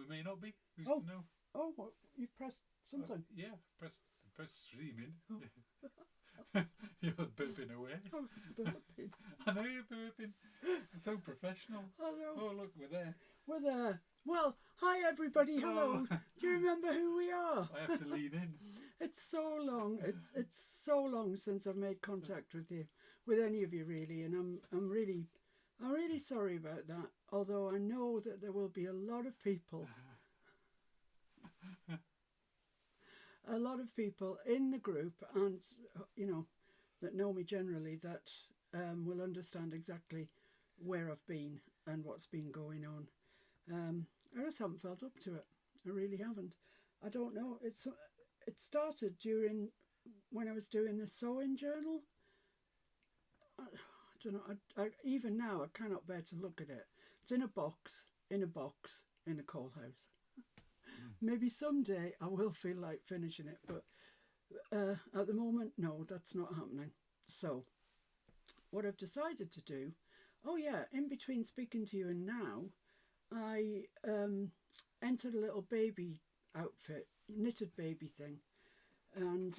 may not be. Who's Oh. to know? Oh, what, you've pressed something. Yeah, press streaming. Oh. You're burping away. Oh, it's burping. I know you're burping. It's so professional. I know. Oh, look, we're there. We're there. Well, hi everybody. Hello. Oh. Do you remember who we are? I have to lean in. It's so long. It's so long since I've made contact with any of you really, and I'm really sorry about that. Although I know that there will be a lot of people in the group, and that know me generally, that will understand exactly where I've been and what's been going on. I just haven't felt up to it. I really haven't. I don't know. It started when I was doing the sewing journal. I don't know. Even now, I cannot bear to look at it. It's in a box in a coal house. Maybe someday I will feel like finishing it, but at the moment, no, that's not happening. So, what I've decided to do, in between speaking to you and now, I entered a little baby outfit, knitted baby thing, and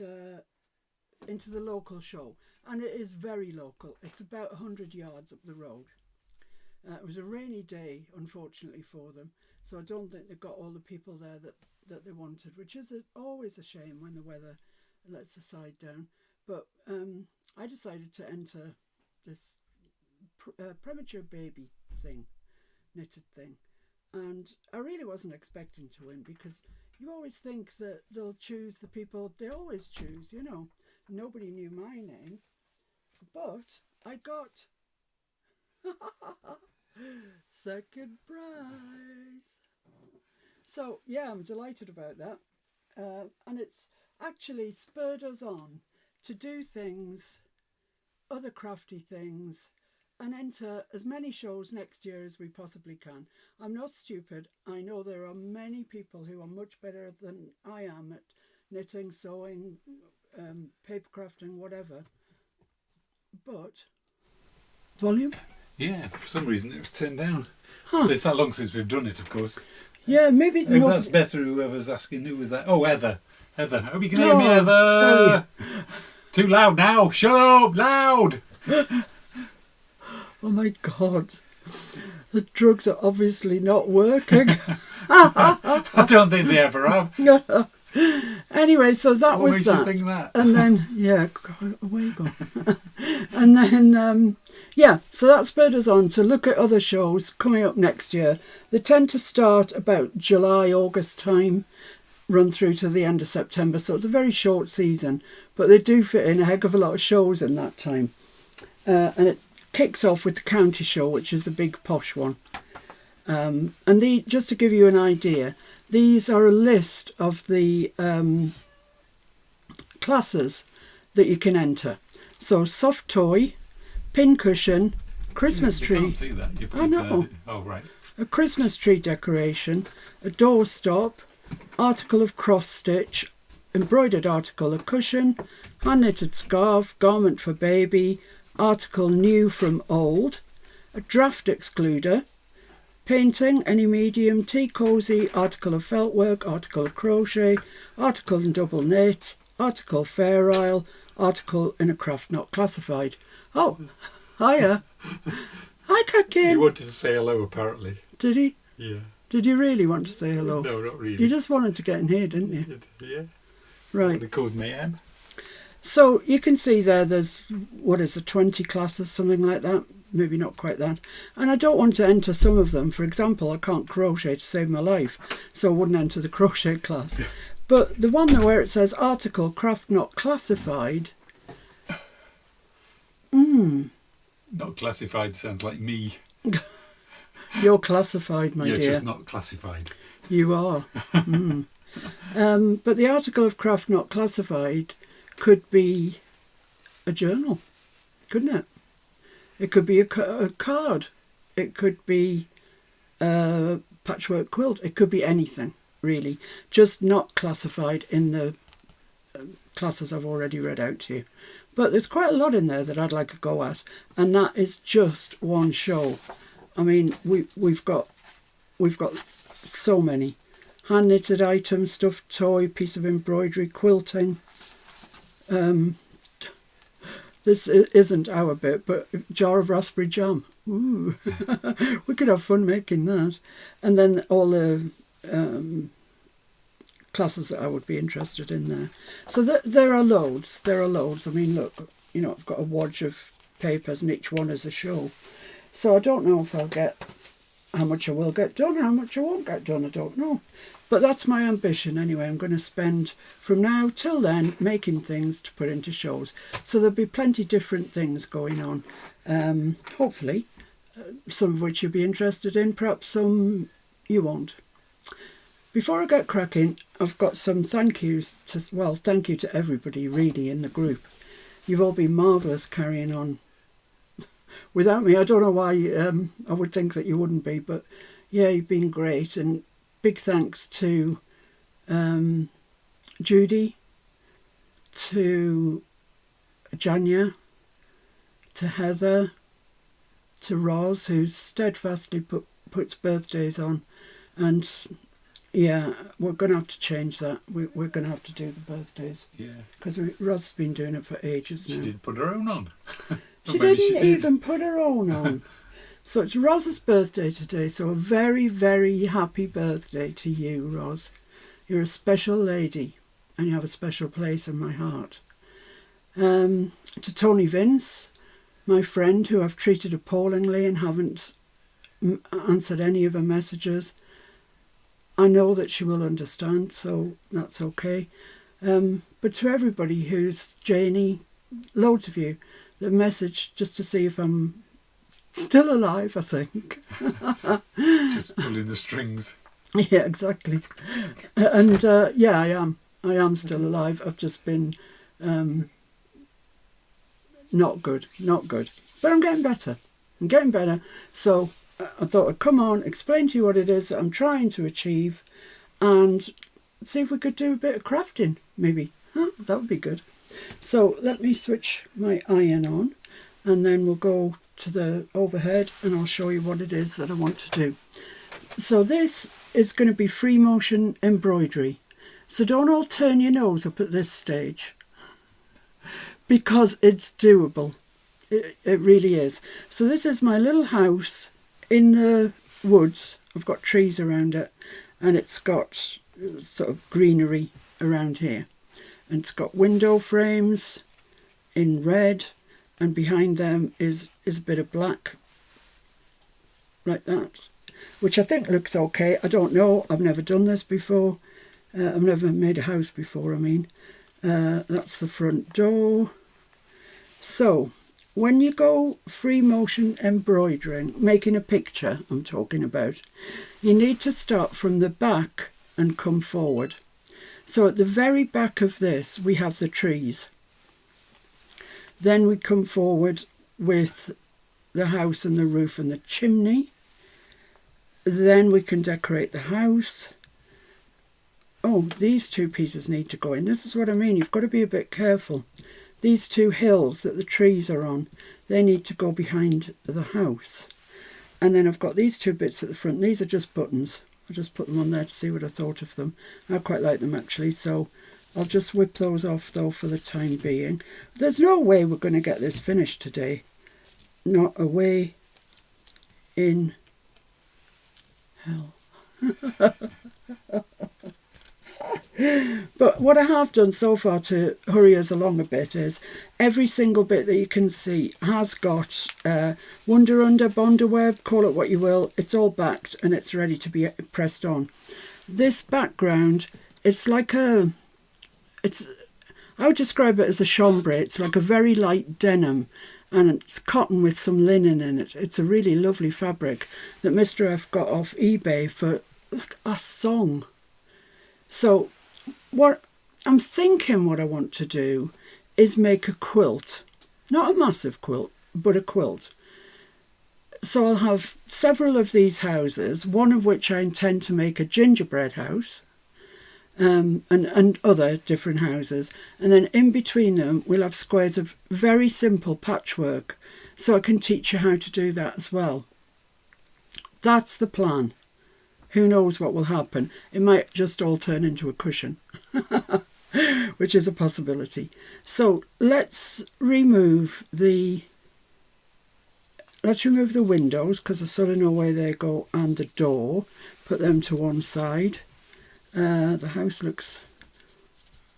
into the local show. And it is very local. It's about 100 yards up the road. It was a rainy day, unfortunately, for them, so I don't think they got all the people there that they wanted, which is always a shame when the weather lets the side down. But I decided to enter this premature baby thing, knitted thing, and I really wasn't expecting to win, because you always think that they'll choose the people they always choose, Nobody knew my name, but I got second prize. So yeah, I'm delighted about that, and it's actually spurred us on to do things, other crafty things, and enter as many shows next year as we possibly can. I'm not stupid. I know there are many people who are much better than I am at knitting, sewing, paper crafting, whatever. But volume? Yeah, for some reason it was turned down. Huh. It's that long since we've done it, of course. Yeah, maybe. If that's better, whoever's asking, who was that? Oh, Heather. Heather, I hope you can hear me, Heather. Sorry. Too loud now. Shut up, loud. Oh my God. The drugs are obviously not working. I don't think they ever have. Anyway, so that What was makes you that. think that? And then, away you go. And then, so that spurred us on to look at other shows coming up next year. They tend to start about July, August time, run through to the end of September. So it's a very short season, but they do fit in a heck of a lot of shows in that time. And it kicks off with the county show, which is the big posh one. And just to give you an idea, these are a list of the classes that you can enter. So soft toy, pincushion, Christmas tree. You can't see that. I know. Oh, right. A Christmas tree decoration, a doorstop, article of cross stitch, embroidered article, a cushion, hand knitted scarf, garment for baby, article new from old, a draft excluder, painting, any medium, tea cosy, article of felt work, article of crochet, article in double knit, article fair isle, article in a craft not classified. Oh, hiya. Hi, Kakin. He wanted to say hello, apparently. Did he? Yeah. Did you really want to say hello? No, not really. You just wanted to get in here, didn't you? Yeah. Right. It caused mayhem. So you can see there's, 20 classes, something like that. Maybe not quite that. And I don't want to enter some of them. For example, I can't crochet to save my life, so I wouldn't enter the crochet class. But the one where it says article craft not classified. Not classified sounds like me. You're classified, my You're dear. just not classified. You are. But the article of craft not classified could be a journal, couldn't it? It could be a card. It could be a patchwork quilt. It could be anything, really. Just not classified in the classes I've already read out to you. But there's quite a lot in there that I'd like a go at. And that is just one show. I mean, we've got so many. Hand knitted items, stuffed toy, piece of embroidery, quilting. This isn't our bit, but a jar of raspberry jam. Ooh, we could have fun making that. And then all the classes that I would be interested in there. So there are loads. There are loads. I mean, look, you know, I've got a wad of papers and each one is a show. So I don't know if I'll get how much I will get done, how much I won't get done, I don't know. But that's my ambition anyway. I'm going to spend from now till then making things to put into shows. So there'll be plenty different things going on. Hopefully, some of which you'll be interested in, perhaps some you won't. Before I get cracking, I've got some thank yous thank you to everybody really in the group. You've all been marvellous carrying on without me. I don't know why I would think that you wouldn't be, but yeah, you've been great. And big thanks to Judy, to Janya, to Heather, to Roz, who steadfastly puts birthdays on. And yeah, we're going to have to change that. We're going to have to do the birthdays. Yeah. Because Roz has been doing it for ages now. She did put her own on. She didn't even put her own on. So it's Roz's birthday today, so a very, very happy birthday to you, Roz. You're a special lady and you have a special place in my heart. To Tony Vince, my friend who I've treated appallingly and haven't answered any of her messages. I know that she will understand, so that's okay. But to everybody who's Janie, loads of you, the message just to see if I'm still alive, I think. Just pulling the strings. Yeah, exactly. And yeah, I am. I am still alive. I've just been not good. But I'm getting better. So I thought I'd come on, explain to you what it is that I'm trying to achieve and see if we could do a bit of crafting, maybe. Huh? That would be good. So let me switch my iron on and then we'll go to the overhead and I'll show you what it is that I want to do. So this is going to be free motion embroidery. So don't all turn your nose up at this stage because it's doable. It really is. So this is my little house in the woods. I've got trees around it and it's got sort of greenery around here. And it's got window frames in red and behind them is a bit of black like that, which I think looks okay. I don't know. I've never done this before. I've never made a house before, I mean. That's the front door. So when you go free motion embroidering, making a picture I'm talking about, you need to start from the back and come forward. So at the very back of this, we have the trees. Then we come forward with the house and the roof and the chimney. Then we can decorate the house. Oh, these two pieces need to go in. This is what I mean. You've got to be a bit careful. These two hills that the trees are on, they need to go behind the house. And then I've got these two bits at the front. These are just buttons. I just put them on there to see what I thought of them. I quite like them actually, so I'll just whip those off though for the time being. There's no way we're going to get this finished today. Not a way in hell. But what I have done so far to hurry us along a bit is every single bit that you can see has got Wonder Under, Bondaweb, call it what you will. It's all backed and it's ready to be pressed on. This background, it's like I would describe it as a chambray. It's like a very light denim and it's cotton with some linen in it. It's a really lovely fabric that Mr. F got off eBay for like a song. So what I'm thinking what I want to do is make a quilt. Not a massive quilt, but a quilt. So I'll have several of these houses, one of which I intend to make a gingerbread house, and other different houses. And then in between them, we'll have squares of very simple patchwork. So I can teach you how to do that as well. That's the plan. who knows what will happen. It might just all turn into a cushion, which is a possibility. So let's remove the windows, because I sort of know where they go, and the door. Put them to one side. The house looks...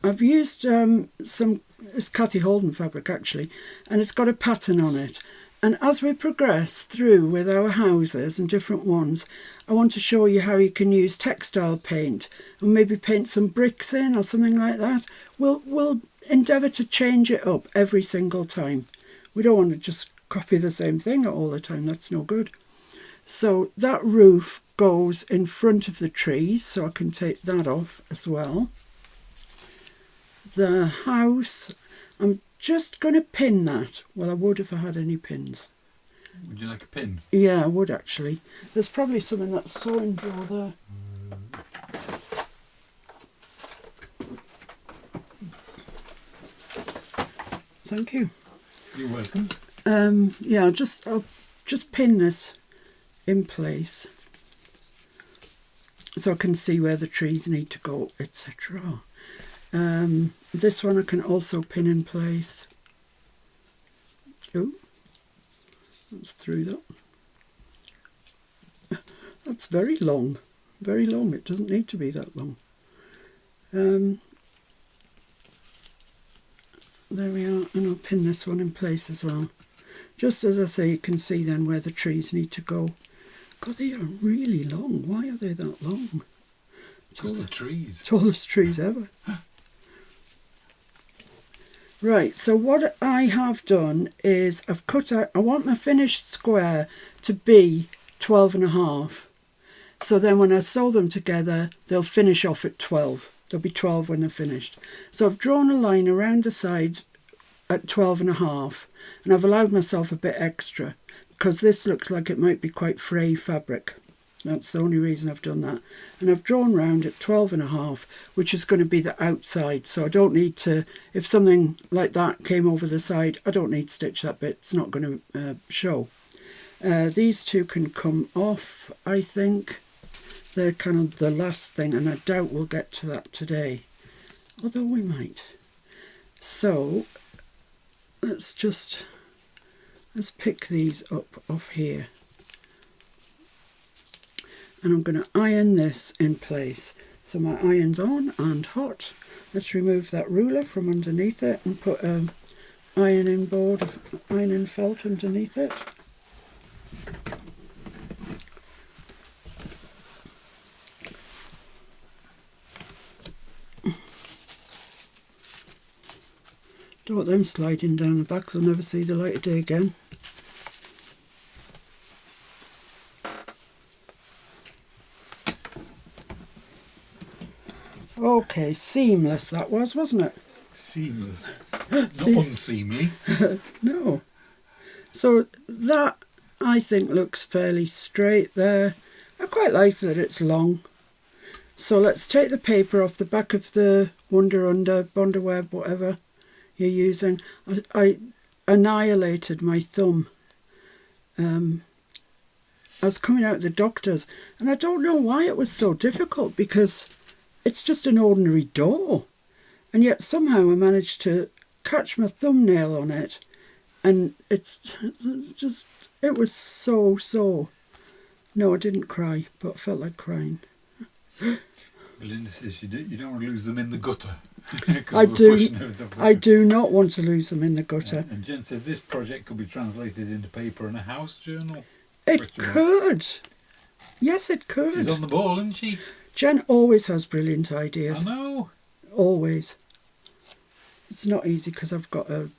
I've used it's Kathy Holden fabric actually, and it's got a pattern on it. And as we progress through with our houses and different ones, I want to show you how you can use textile paint and maybe paint some bricks in or something like that. We'll endeavour to change it up every single time. We don't want to just copy the same thing all the time, that's no good. So that roof goes in front of the trees, so I can take that off as well. The house, I'm just going to pin that. Well, I would if I had any pins. Would you like a pin? Yeah, I would actually. There's probably some in that sewing drawer there. Thank you. You're welcome. Yeah, I'll just pin this in place so I can see where the trees need to go, etc. This one I can also pin in place. Oh, that's through that. That's very long, very long. It doesn't need to be that long. There we are, and I'll pin this one in place as well. Just as I say, you can see then where the trees need to go. God, they are really long. Why are they that long? Just the trees. Tallest trees ever. Right, so what I have done is I've cut out, I want my finished square to be 12.5. So then when I sew them together, they'll finish off at 12. They'll be 12 when they're finished. So I've drawn a line around the side at 12.5, and I've allowed myself a bit extra because this looks like it might be quite fray fabric. That's the only reason I've done that. And I've drawn round at 12.5, which is going to be the outside. So I don't need to, if something like that came over the side, I don't need to stitch that bit. It's not going to show. These two can come off, I think. They're kind of the last thing, and I doubt we'll get to that today. Although we might. So let's pick these up off here. And I'm going to iron this in place. So my iron's on and hot. Let's remove that ruler from underneath it and put an ironing board of ironing felt underneath it. Don't want them sliding down the back, they'll never see the light of day again. Okay, seamless that was, wasn't it? Seamless. Not unseemly. No. So that, I think, looks fairly straight there. I quite like that it's long. So let's take the paper off the back of the Wonder Web, whatever you're using. I annihilated my thumb. I was coming out of the doctor's, and I don't know why it was so difficult, because it's just an ordinary door, and yet somehow I managed to catch my thumbnail on it, and it was so. No, I didn't cry, but I felt like crying. Belinda says you don't want to lose them in the gutter. I do not want to lose them in the gutter. And Jen says this project could be translated into paper in a house journal. It could. Yes, it could. She's on the ball, isn't she? Jen always has brilliant ideas. I know. Always. It's not easy because I've got a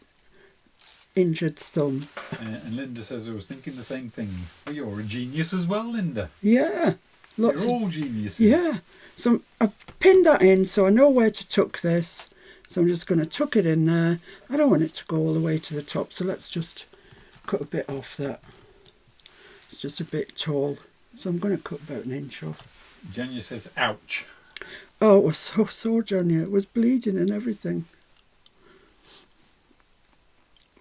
injured thumb. And Linda says I was thinking the same thing. Well, you're a genius as well, Linda. Yeah. You're all geniuses. Yeah. So I've pinned that in so I know where to tuck this. So I'm just going to tuck it in there. I don't want it to go all the way to the top, so let's just cut a bit off that. It's just a bit tall. So I'm going to cut about 1 inch off. Janya says, ouch. Oh, it was so sore, Janya. It was bleeding and everything.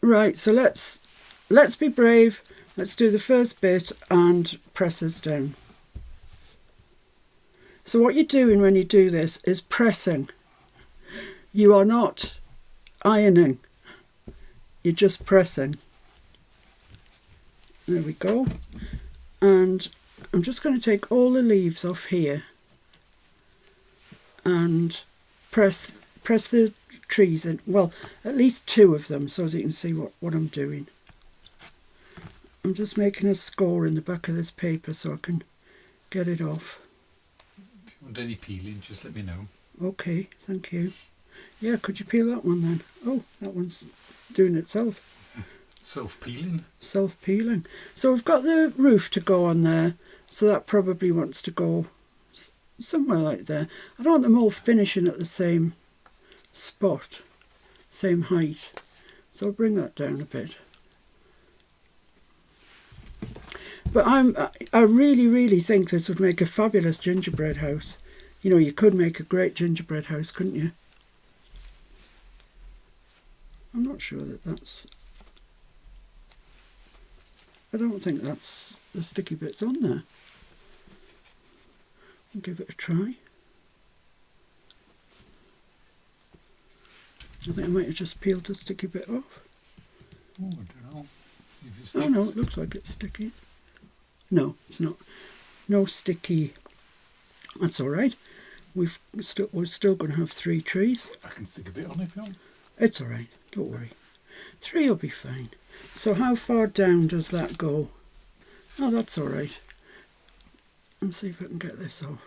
Right, so let's be brave. Let's do the first bit and press us down. So what you're doing when you do this is pressing. You are not ironing. You're just pressing. There we go. And I'm just going to take all the leaves off here and press the trees in. Well, at least 2 of them, so as you can see what I'm doing. I'm just making a score in the back of this paper so I can get it off. If you want any peeling, just let me know. Okay, thank you. Yeah, could you peel that one then? Oh, that one's doing itself. Self-peeling? Self-peeling. So we've got the roof to go on there, so that probably wants to go somewhere like there. I don't want them all finishing at the same spot, same height. So I'll bring that down a bit. But I really, really think this would make a fabulous gingerbread house. You know, you could make a great gingerbread house, couldn't you? I'm not sure that that's... I don't think that's the sticky bits on there. I'll give it a try. I think I might have just peeled the sticky bit off. Oh, I don't know. See if it sticks. Oh no, it looks like it's sticky. No, it's not. No sticky. That's all right. We're still going to have 3 trees. I can stick a bit on if you want. It's all right. Don't worry. 3 will be fine. So how far down does that go? Oh, that's all right. Let's see if I can get this off.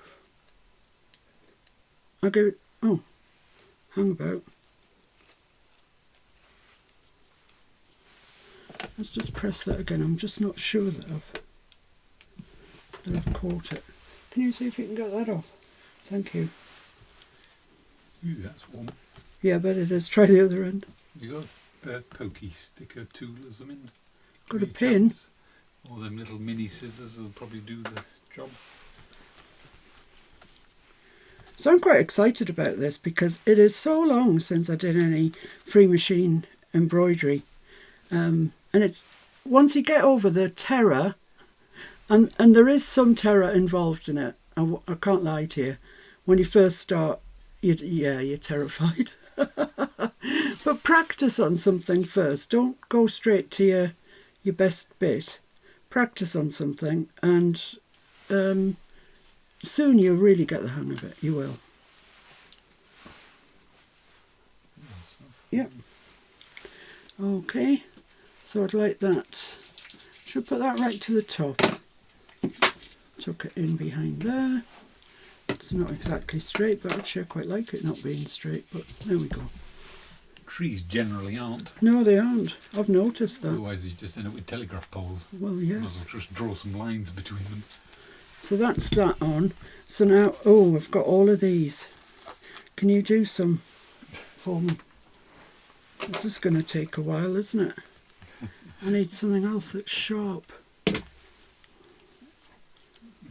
I'll give it... Oh, hang about. Let's just press that again. I'm just not sure that I've caught it. Can you see if you can get that off? Thank you. Ooh, that's warm. Yeah, I bet it is. Try the other end. You got a pokey sticker tool or something? Got a pin. All them little mini scissors will probably do the job. So I'm quite excited about this because it is so long since I did any free machine embroidery. And it's, once you get over the terror, and there is some terror involved in it, I can't lie to you. When you first start, you're terrified. But practice on something first. Don't go straight to your best bit. Practice on something, and soon you'll really get the hang of it. You will. Yep. Okay. So I'd like that. Should put that right to the top. Tuck it in behind there. It's not exactly straight, but actually I quite like it not being straight, but there we go. Trees generally aren't. No, they aren't. I've noticed that. Otherwise you just end up with telegraph poles. Well, Might as yes. well just draw some lines between them. So that's that on. So now, oh, I've got all of these. Can you do some for me? This is going to take a while, isn't it? I need something else that's sharp. We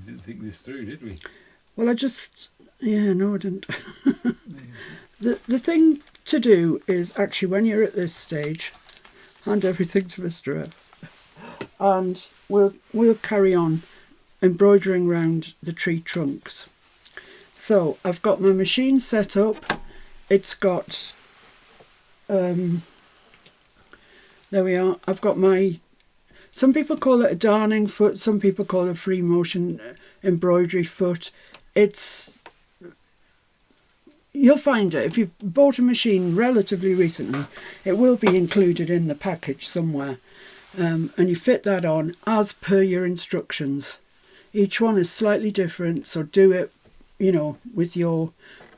didn't think this through, did we? Well, I just... Yeah, no, I didn't. The thing to do is actually, when you're at this stage, hand everything to Mr. F. And we'll carry on embroidering round the tree trunks. So I've got my machine set up. It's got... there we are. I've got my... Some people call it a darning foot. Some people call it a free motion embroidery foot. It's... You'll find it. If you've bought a machine relatively recently, it will be included in the package somewhere. And you fit that on as per your instructions. Each one is slightly different, so do it, you know, with your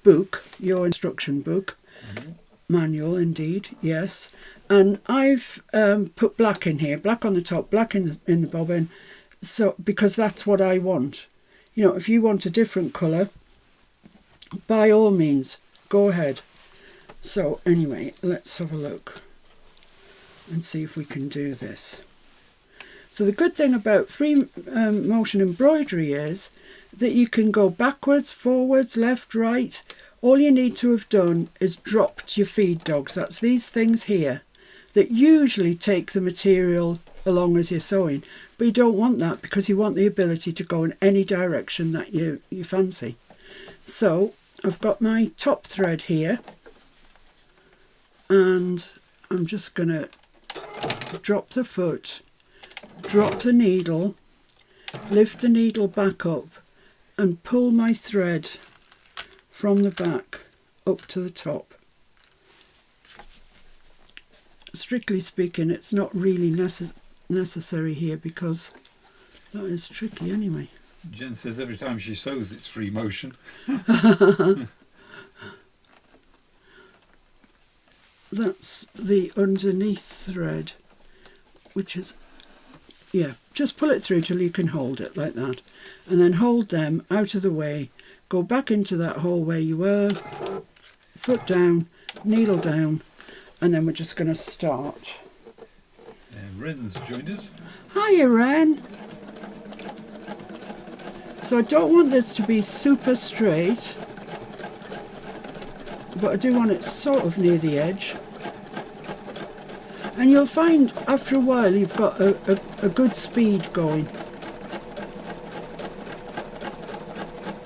book, your instruction book. Manual, indeed, yes. And I've put black in here, black on the top, black in the bobbin, so because that's what I want. You know, if you want a different colour, by all means, go ahead. So anyway, let's have a look and see if we can do this. So the good thing about free motion embroidery is that you can go backwards, forwards, left, right. All you need to have done is dropped your feed dogs. That's these things here that usually take the material along as you're sewing. But you don't want that because you want the ability to go in any direction that you fancy. So I've got my top thread here, and I'm just going to drop the foot, drop the needle, lift the needle back up and pull my thread from the back up to the top. Strictly speaking, it's not really necessary here because that is tricky anyway. Jen says every time she sews it's free motion. That's the underneath thread, which is, yeah, just pull it through till you can hold it like that, and then hold them out of the way, go back into that hole where you were, foot down, needle down, and then we're just going to start. Ren's joined us. Hiya, Ren. So I don't want this to be super straight, but I do want it sort of near the edge. And you'll find after a while you've got a good speed going.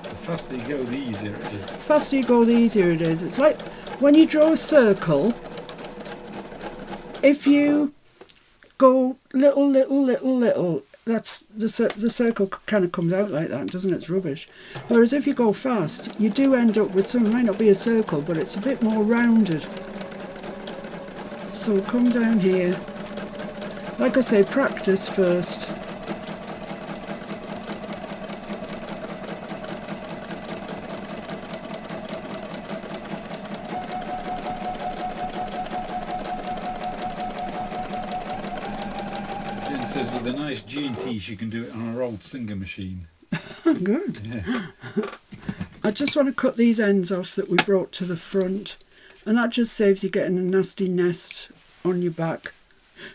The faster you go, the easier it is. The faster you go, the easier it is. It's like when you draw a circle, if you go little, that's the circle kind of comes out like that, doesn't it? It's rubbish. Whereas if you go fast, you do end up with something, might not be a circle, but it's a bit more rounded. So come down here. Like I say, practice first. Jen says with a nice G&T she can do it on her old Singer machine. Good. Yeah. I just want to cut these ends off that we brought to the front, and that just saves you getting a nasty nest on your back.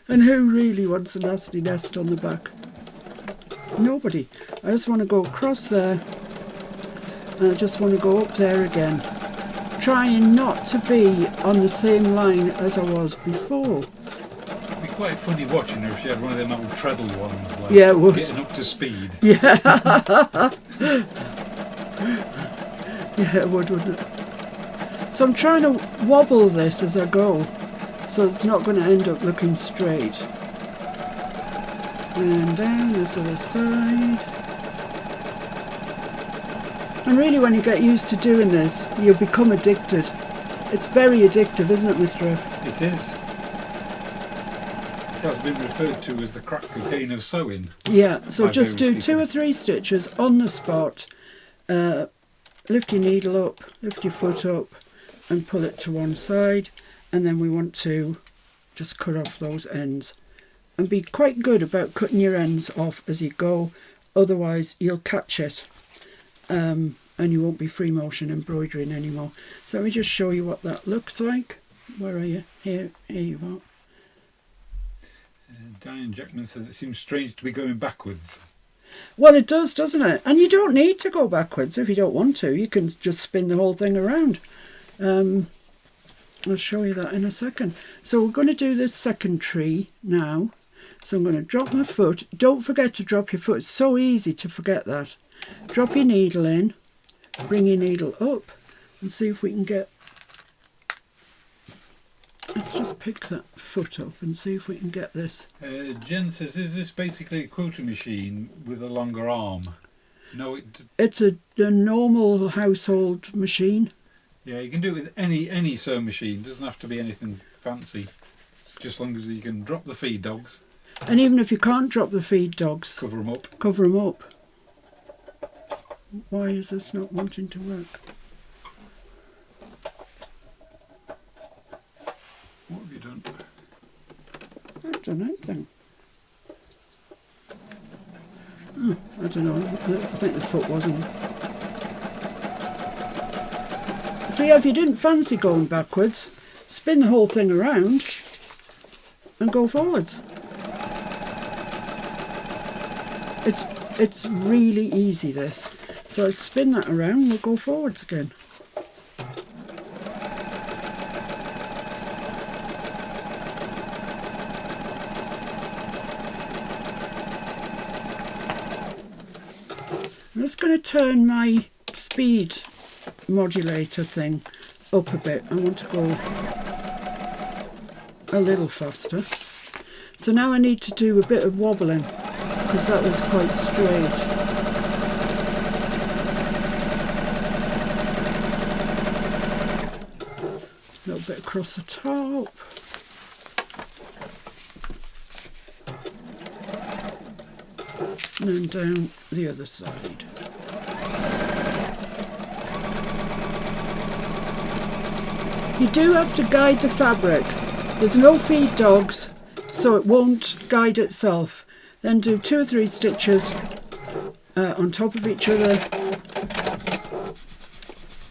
And who really wants a nasty nest on the back? Nobody. I just want to go across there, and I just want to go up there again, trying not to be on the same line as I was before. It'd be quite funny watching her if she had one of them old treadle ones, like Yeah, it would. getting up to speed. Yeah. Yeah, it would, wouldn't it? So I'm trying to wobble this as I go, so it's not going to end up looking straight. And down this other side. And really when you get used to doing this, you'll become addicted. It's very addictive, isn't it, Mr. F? It is. It has been referred to as the crack cocaine of sewing. Yeah, so By just do various 2 or people. 3 stitches on the spot. Lift your needle up, lift your foot up and pull it to one side, and then we want to just cut off those ends. And be quite good about cutting your ends off as you go, otherwise you'll catch it and you won't be free motion embroidering anymore. So let me just show you what that looks like. Where are you? Here you are. Diane Jackman says it seems strange to be going backwards. Well, it does, doesn't it? And you don't need to go backwards if you don't want to. You can just spin the whole thing around. I'll show you that in a second. So we're going to do this second tree now. So I'm going to drop my foot. Don't forget to drop your foot. It's so easy to forget that. Drop your needle in. Bring your needle up. And see if we can get... Let's just pick that foot up and see if we can get this. Jen says, is this basically a quilting machine with a longer arm? No, It's a normal household machine. yeah, you can do it with any sewing machine. It doesn't have to be anything fancy. Just as long as you can drop the feed dogs, And even if you can't drop the feed dogs, cover them up. cover them up. Why is this not wanting to work? What have you done? I haven't done anything. Oh, I don't know. I think the foot wasn't. So yeah, if you didn't fancy going backwards, spin the whole thing around and go forwards. It's really easy, this. So I'd spin that around and we'll go forwards again. I'm just going to turn my speed modulator thing up a bit. I want to go a little faster. So now I need to do a bit of wobbling because that was quite straight. A little bit across the top. And then down the other side. You do have to guide the fabric. There's no feed dogs, so it won't guide itself. Then do 2 or 3 stitches on top of each other.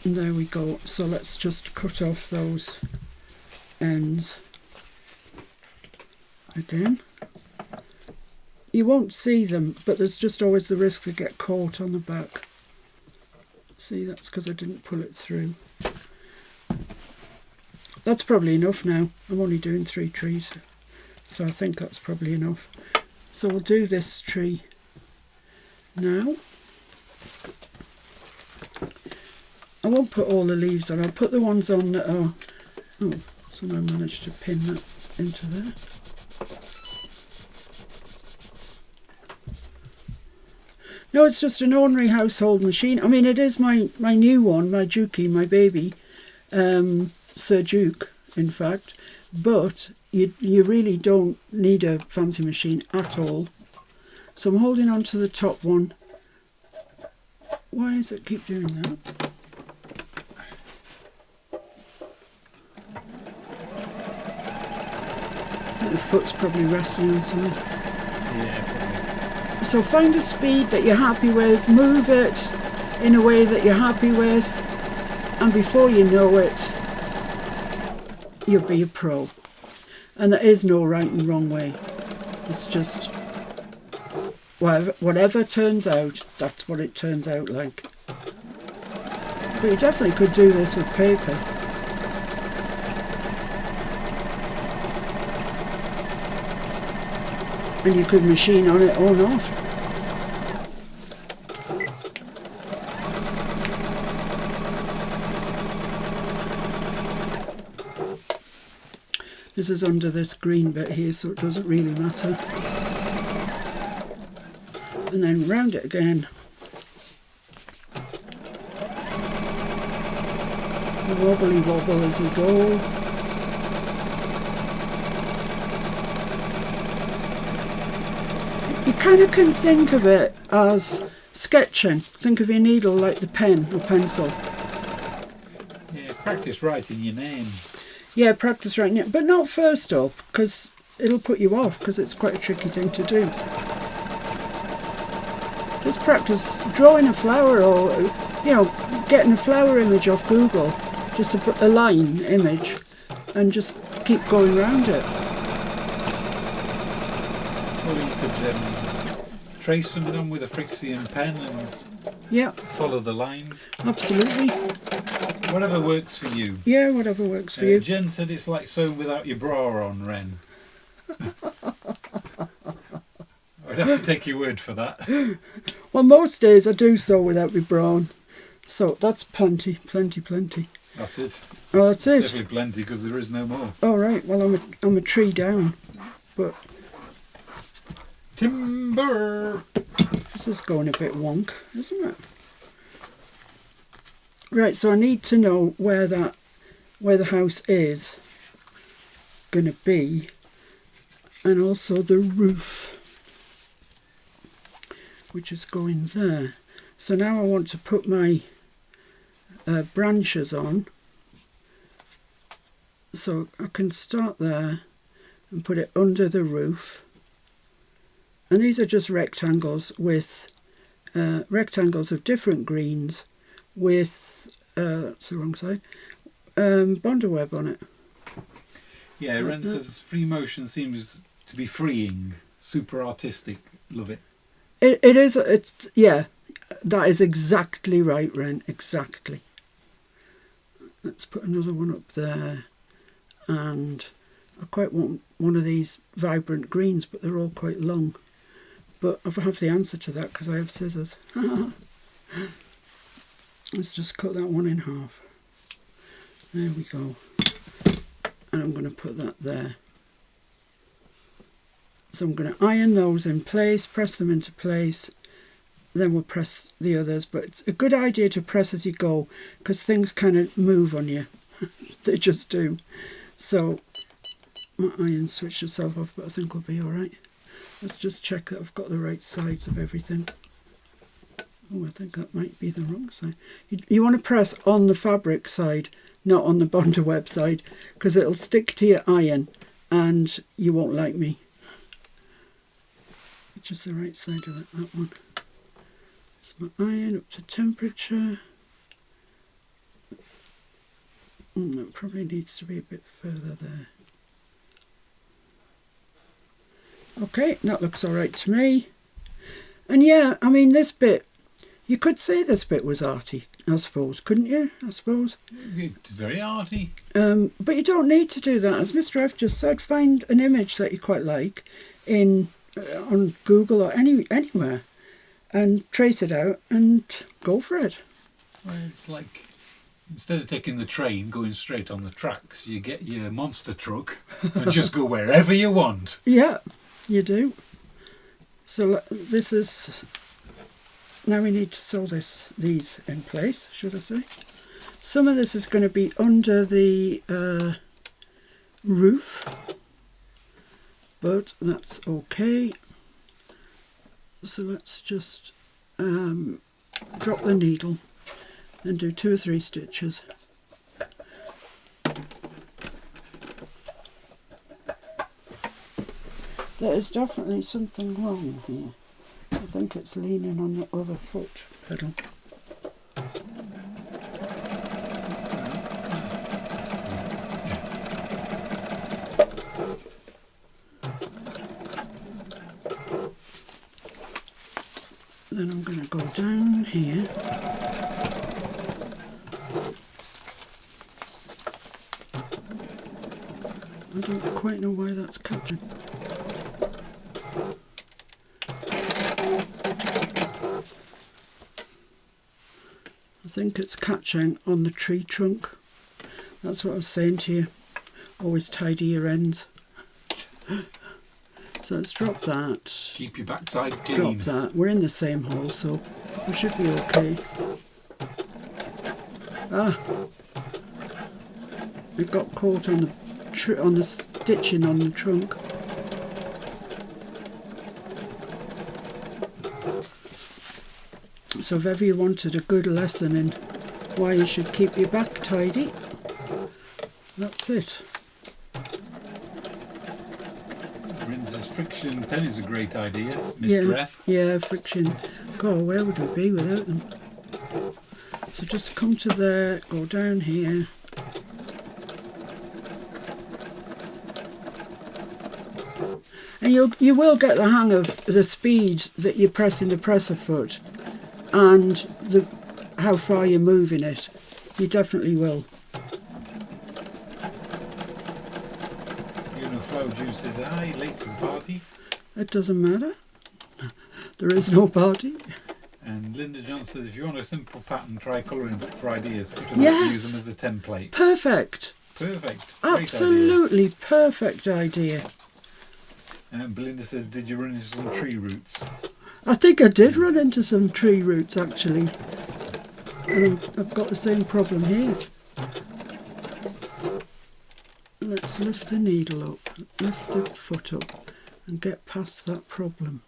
And there we go. So let's just cut off those ends again. You won't see them, but there's just always the risk to get caught on the back. See, that's because I didn't pull it through. That's probably enough now. I'm only doing 3 trees, so I think that's probably enough. So we'll do this tree now. I won't put all the leaves on. I'll put the ones on that are... Oh, somehow managed to pin that into there. No, it's just an ordinary household machine. I mean, it is my new one, my Juki, my baby, Sir Duke, in fact. But you really don't need a fancy machine at all. So I'm holding on to the top one. Why does it keep doing that? The foot's probably resting on something. Yeah, probably. So find a speed that you're happy with, move it in a way that you're happy with, and before you know it, you'll be a pro. And there is no right and wrong way. It's just whatever turns out, that's what it turns out like. But you definitely could do this with paper. And you could machine on it or not. This is under this green bit here, so it doesn't really matter. And then round it again. Wobbly wobble as you go. You kind of can think of it as sketching. Think of your needle like the pen or pencil. Yeah, practice writing your name. Yeah, practice writing it, but not first up, because it'll put you off, because it's quite a tricky thing to do. Just practice drawing a flower, or, you know, getting a flower image off Google, just a line image, and just keep going around it. Or you could trace something on with a Frixian pen and follow the lines. Absolutely. Whatever works for you. Yeah, whatever works for you. Jen said it's like sewing without your bra on, Ren. I'd have to take your word for that. Well, most days I do sew without my bra on. So that's plenty. That's it. Oh, that's it. Definitely plenty, because there is no more. Oh, right. Well, I'm a tree down. But timber! This is going a bit wonk, isn't it? Right, so I need to know where the house is going to be, and also the roof, which is going there. So now I want to put my branches on, so I can start there and put it under the roof. And these are just rectangles with rectangles of different greens with that's the wrong side, Bondo web on it. Yeah, Ren says free motion seems to be freeing, super artistic. Love it. It is. It's yeah, that is exactly right, Ren. Exactly. Let's put another one up there, and I quite want one of these vibrant greens, but they're all quite long. But I have the answer to that because I have scissors. let's just cut that one in half. There we go. And I'm going to put that there. So I'm going to iron those in place, press them into place, then we'll press the others. But it's a good idea to press as you go, because things kind of move on you. They just do. So my iron switched itself off, but I think we'll be alright. Let's just check that I've got the right sides of everything. Oh, I think that might be the wrong side. You want to press on the fabric side, not on the bonder web side, because it'll stick to your iron and you won't like me. Which is the right side of that one. It's my iron up to temperature. That probably needs to be a bit further there. Okay, that looks alright to me. And yeah, I mean this bit, you could say this bit was arty, I suppose, couldn't you? I suppose. It's very arty. But you don't need to do that. As Mr. F just said, find an image that you quite like in on Google or anywhere and trace it out and go for it. Well, it's like, instead of taking the train going straight on the tracks, you get your monster truck and just go wherever you want. Yeah, you do. So this is, now we need to sew these in place, should I say. Some of this is going to be under the roof, but that's okay. So let's just drop the needle and do 2 or 3 stitches. There is definitely something wrong here. I think it's leaning on the other foot pedal. Then I'm going to go down here. I don't quite know why that's catching. I think it's catching on the tree trunk. That's what I was saying to you. Always tidy your ends. So let's drop that. Keep your backside clean. Drop that. We're in the same hole, so we should be okay. Ah! It got caught on the stitching on the trunk. So if ever you wanted a good lesson in why you should keep your back tidy, that's it. Rinse's friction pen is a great idea, Mr. F. Yeah, friction. God, where would we be without them? So just come to there, go down here. And you will get the hang of the speed that you're pressing the presser foot and how far you're moving it. You definitely will. Flow juice says, hi, late to the party. It doesn't matter. There is no party. And Linda Johnson says, if you want a simple pattern, try colouring book for ideas. Yes. Use them as a template. Perfect. Perfect. Absolutely perfect idea. And Belinda says, did you run into some tree roots? I think I did run into some tree roots actually. And I've got the same problem here. Let's lift the needle up, lift the foot up and get past that problem.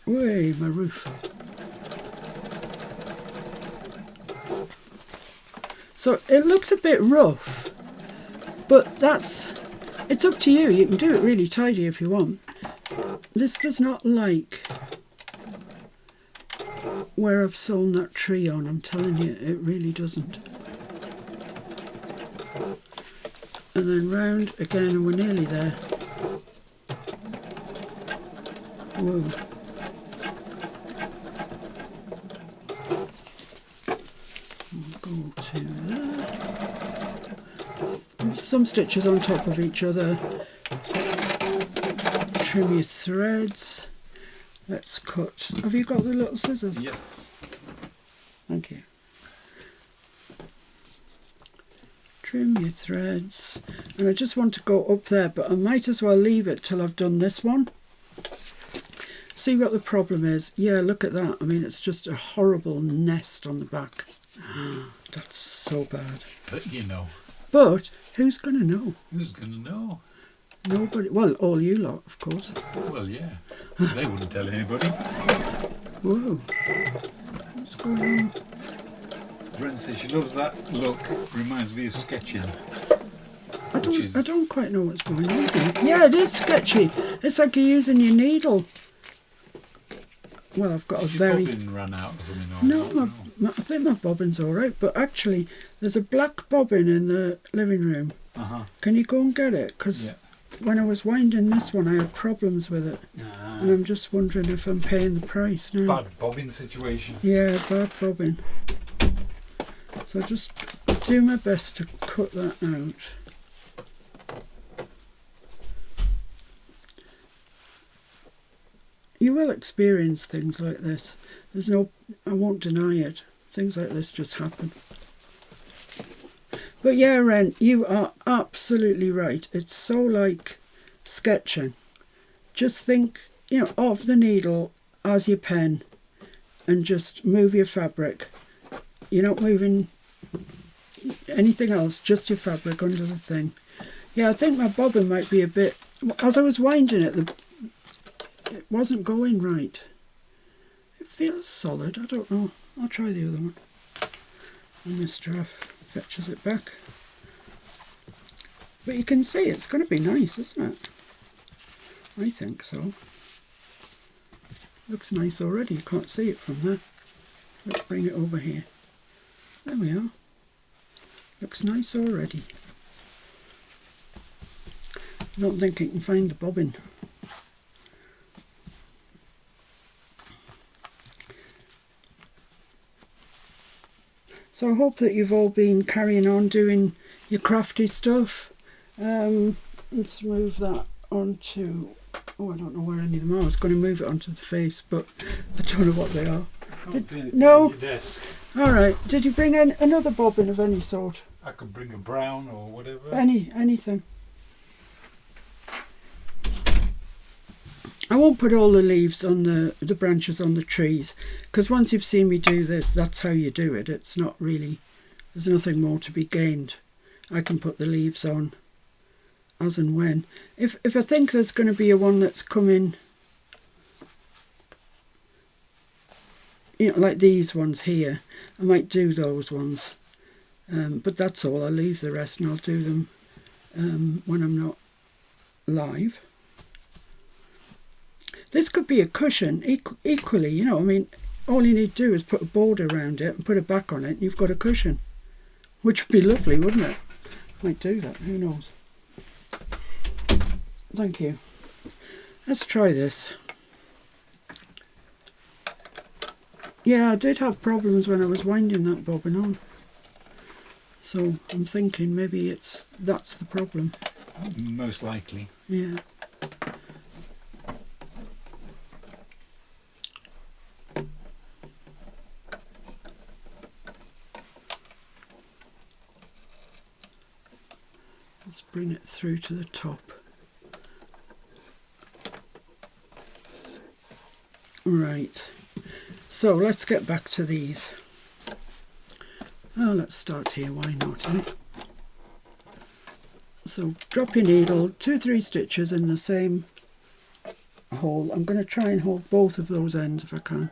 Way, my roof. So it looks a bit rough, but it's up to you. You can do it really tidy if you want. This does not like where I've sewn that tree on, I'm telling you, it really doesn't. And then round again and we're nearly there. Whoa. We'll go to there. 3 some stitches on top of each other. Trim your threads. Let's cut. Have you got the little scissors? Yes. Thank you. Trim your threads. And I just want to go up there, but I might as well leave it till I've done this one. See what the problem is. Yeah, look at that. I mean, it's just a horrible nest on the back. That's so bad. But you know. But who's going to know? Who's going to know? Nobody. Well, all you lot, of course. Well, yeah. They wouldn't tell anybody. Whoa. What's going on? Brent says she loves that look. Reminds me of sketching. I don't quite know what's going on here. Yeah, it is sketchy. It's like you're using your needle. Well, I've got a very... Your bobbin ran out or something? No, I think my bobbin's all right. But actually, there's a black bobbin in the living room. Uh-huh. Can you go and get it? Because when I was winding this one, I had problems with it. And I'm just wondering if I'm paying the price now. Bad bobbin situation. Yeah, bad bobbin. So I'll just do my best to cut that out. You will experience things like this. I won't deny it. Things like this just happen. But yeah, Ren, you are absolutely right. It's so like sketching. Just think, of the needle as your pen and just move your fabric. You're not moving anything else, just your fabric under the thing. Yeah, I think my bobbin might be a bit... As I was winding it, it wasn't going right. It feels solid. I don't know. I'll try the other one. And Mr. F fetches it back. But you can see it's going to be nice, isn't it? I think so. Looks nice already. You can't see it from there. Let's bring it over here. There we are. Looks nice already. I don't think I can find the bobbin. So I hope that you've all been carrying on doing your crafty stuff. Let's move that onto... Oh, I don't know where any of them are. I was going to move it onto the face, but I don't know what they are. I can't see anything no. on your desk. All right. Did you bring another bobbin of any sort? I could bring a brown or whatever. Anything. I won't put all the leaves on the branches on the trees, because once you've seen me do this, that's how you do it. It's not really, there's nothing more to be gained. I can put the leaves on as and when. If I think there's going to be a one that's coming, like these ones here, I might do those ones. But that's all. I'll leave the rest and I'll do them when I'm not live. This could be a cushion equally, I mean, all you need to do is put a border around it and put a back on it and you've got a cushion, which would be lovely, wouldn't it? Might do that, who knows. Thank you. Let's try this. Yeah, I did have problems when I was winding that bobbin on. So I'm thinking maybe that's the problem. Most likely. Yeah. Let's bring it through to the top. Right, so let's get back to these. Oh, let's start here, why not, eh? So drop your needle, 2-3 stitches in the same hole. I'm going to try and hold both of those ends if I can.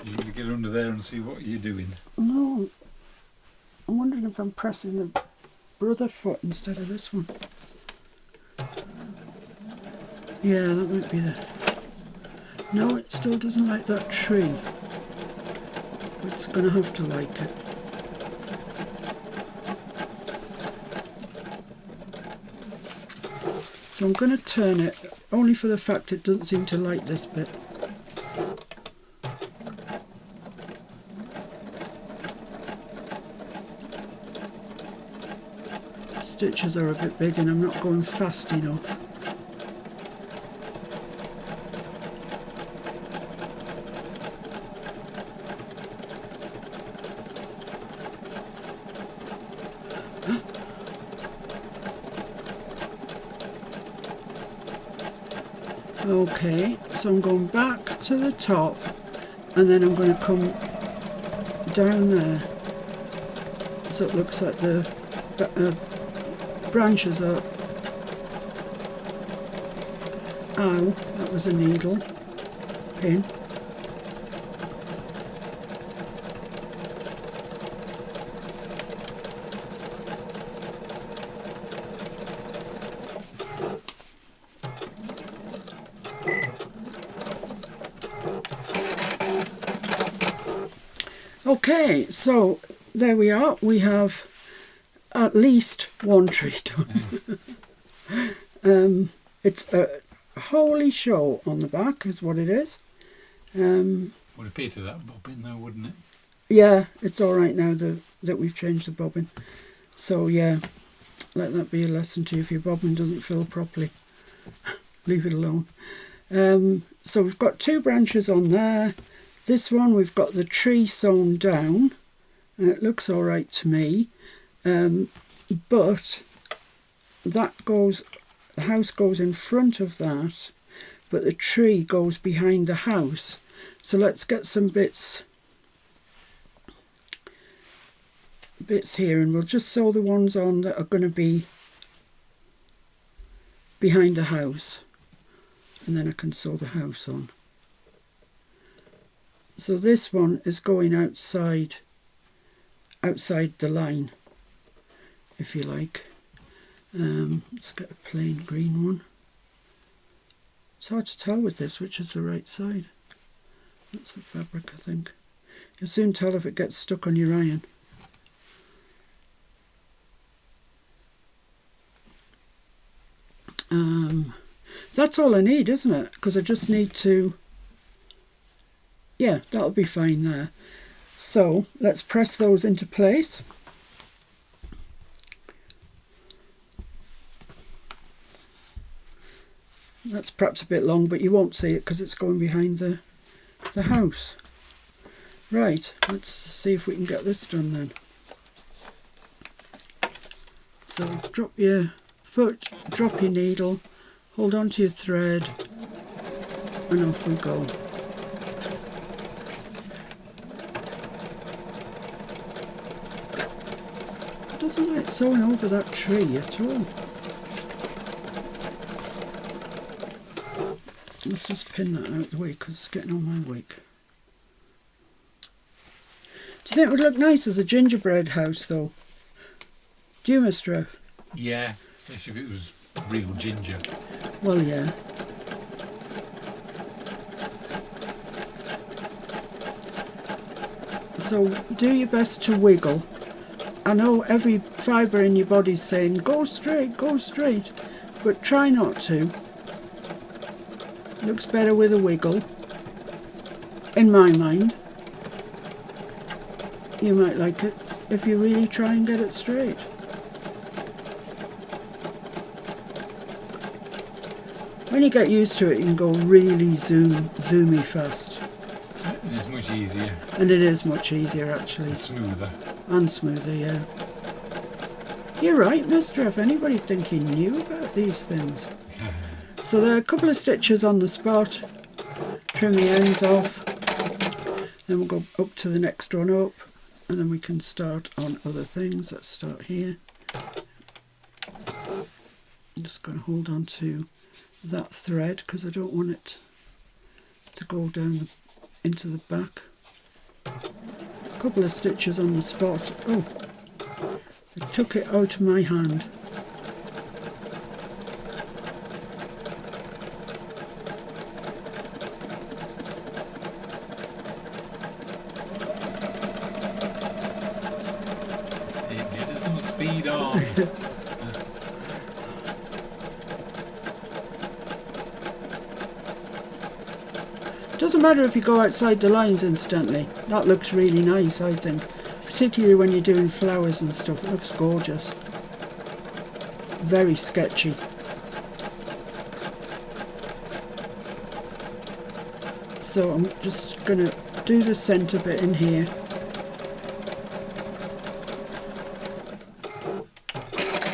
You get under there and see what you're doing. No, I'm wondering if I'm pressing the brother foot instead of this one. Yeah, that might be the... No, it still doesn't like that tree. It's going to have to like it. So I'm going to turn it, only for the fact it doesn't seem to like this bit. stitches are a bit big and I'm not going fast enough. Okay, so I'm going back to the top and then I'm going to come down there so it looks like the branches are... Ow, that was a needle pin. Okay, so there we are. We have at least one tree done. It's a holy show on the back is what it is. Would appear to that bobbin though, wouldn't it? Yeah, it's all right now that we've changed the bobbin. So yeah, let that be a lesson to you. If your bobbin doesn't fill properly, leave it alone. So we've got 2 branches on there. This one we've got the tree sewn down and it looks all right to me, but that goes, the house goes in front of that, but the tree goes behind the house. So let's get some bits here and we'll just sew the ones on that are going to be behind the house, and then I can sew the house on. So this one is going outside the line, if you like. Let's get a plain green one. It's hard to tell with this which is the right side. That's the fabric, I think. You'll soon tell if it gets stuck on your iron. That's all I need, isn't it? Because I just need to... Yeah, that'll be fine there. So let's press those into place. That's perhaps a bit long, but you won't see it because it's going behind the house. Right, let's see if we can get this done then. So drop your foot, drop your needle, hold on to your thread, and off we go. Doesn't like sewing over that tree at all. Let's just pin that out of the way because it's getting on my wig. Do you think it would look nice as a gingerbread house though? Do you, Mr. F? Yeah, especially if it was real ginger. Well, yeah. So do your best to wiggle. I know every fibre in your body's saying, go straight, but try not to. Looks better with a wiggle, in my mind. You might like it if you really try and get it straight. When you get used to it, you can go really zoomy fast. And it's much easier. And it is much easier, actually. And smoother. And smoother, yeah. You're right, Mr. If anybody think he knew about these things. So there are a couple of stitches on the spot. Trim the ends off. Then we'll go up to the next one up. And then we can start on other things. Let's start here. I'm just going to hold on to that thread because I don't want it to go down into the back. A couple of stitches on the spot. Oh, I took it out of my hand. Get some speed on. Doesn't matter if you go outside the lines instantly. That looks really nice, I think. Particularly when you're doing flowers and stuff. It looks gorgeous. very sketchy. So I'm just going to do the centre bit in here.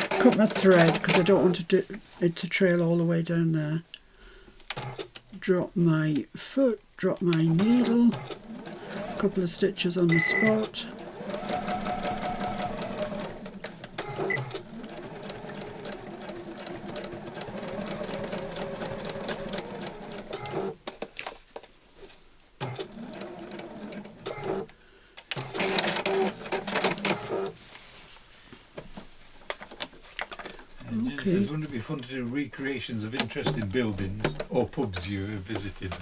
Cut my thread because I don't want it to trail all the way down there. Drop my foot, drop my needle, a couple of stitches on the spot. Okay. It's going to be fun to do recreations of interesting buildings or pubs you have visited.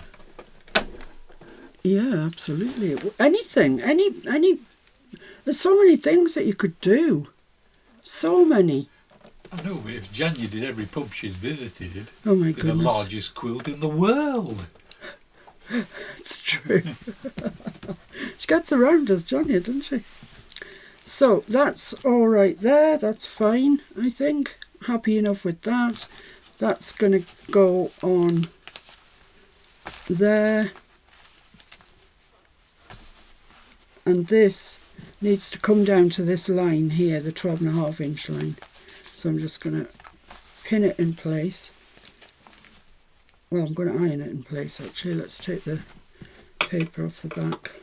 Yeah, absolutely. Anything, any. There's so many things that you could do. So many. I know, but if Janya did every pub she's visited, oh my with goodness, the largest quilt in the world. It's true. She gets around, does Janya, doesn't she? So that's all right there. That's fine, I think. Happy enough with that. That's going to go on there. And this needs to come down to this line here, the 12.5 inch line. So I'm just going to pin it in place. Well, I'm going to iron it in place actually. Let's take the paper off the back.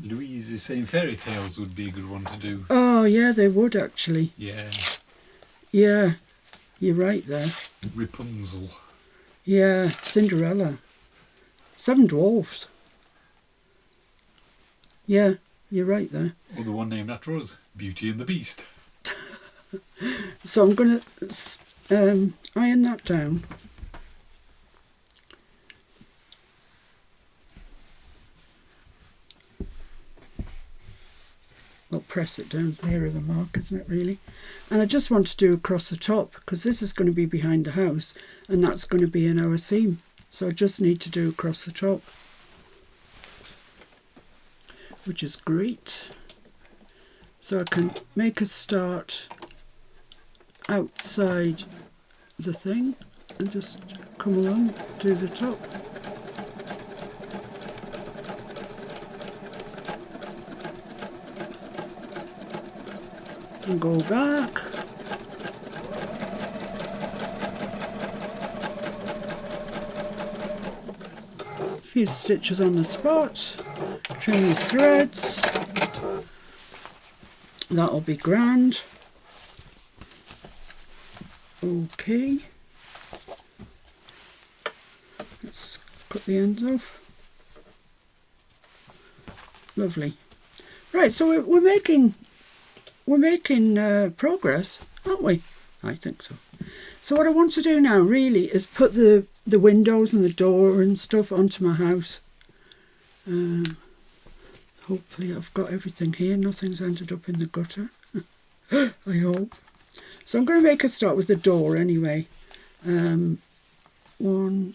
Louise is saying fairy tales would be a good one to do. Oh yeah, they would actually. Yeah. Yeah, you're right there. Rapunzel. Yeah, Cinderella. 7 Dwarfs. Yeah, you're right there. Or the one named after us, Beauty and the Beast. So I'm going to iron that down. Well, press it down there of the mark, isn't it really? And I just want to do across the top because this is going to be behind the house and that's going to be in our seam. So I just need to do across the top, which is great. So I can make a start outside the thing and just come along, do the top. And go back. A few stitches on the spot, trim the threads. That'll be grand. Okay. Let's cut the ends off. Lovely. Right, so we're making progress, aren't we? I think so. So what I want to do now really is put the windows and the door and stuff onto my house. Hopefully I've got everything here. Nothing's ended up in the gutter. I hope. So I'm going to make a start with the door anyway. 1,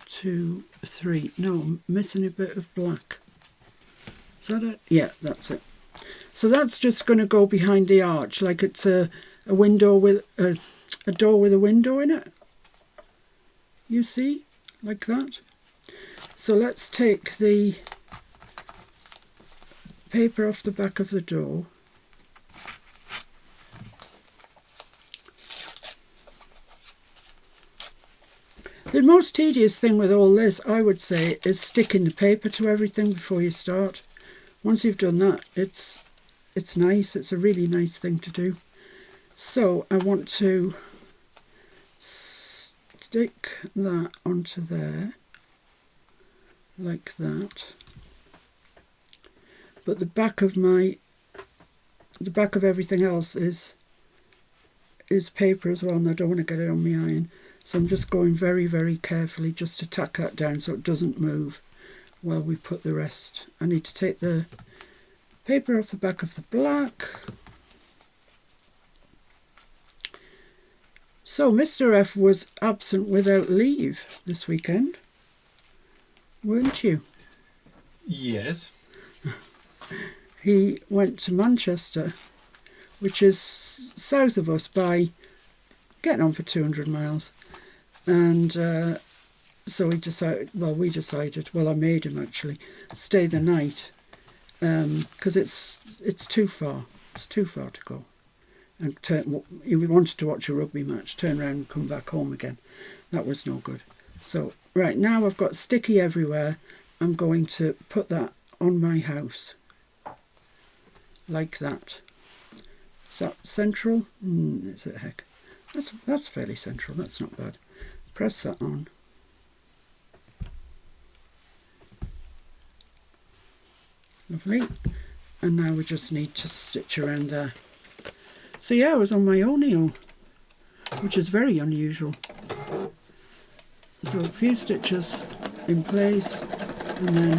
2, 3. No, I'm missing a bit of black. Is that it? Yeah, that's it. So that's just going to go behind the arch, like it's a window with a door with a window in it. You see, like that. So let's take the paper off the back of the door. The most tedious thing with all this, I would say, is sticking the paper to everything before you start. Once you've done that, it's nice. It's a really nice thing to do. So I want to stick that onto there, like that. But the back of everything else is paper as well, and I don't want to get it on my iron. So I'm just going very, very carefully just to tack that down so it doesn't move while we put the rest. I need to take the paper off the back of the black. So Mr. F was absent without leave this weekend, weren't you? Yes. He went to Manchester, which is south of us by getting on for 200 miles. And so we decided, well, I made him actually stay the night, because it's too far. It's too far to go. And he wanted to watch a rugby match, turn around and come back home again. That was no good. So, right, now I've got sticky everywhere. I'm going to put that on my house. Like that. Is that central? Is it heck? That's fairly central. That's not bad. Press that on. Lovely. And now we just need to stitch around there. So yeah, I was on my Onio, which is very unusual. So a few stitches in place, and then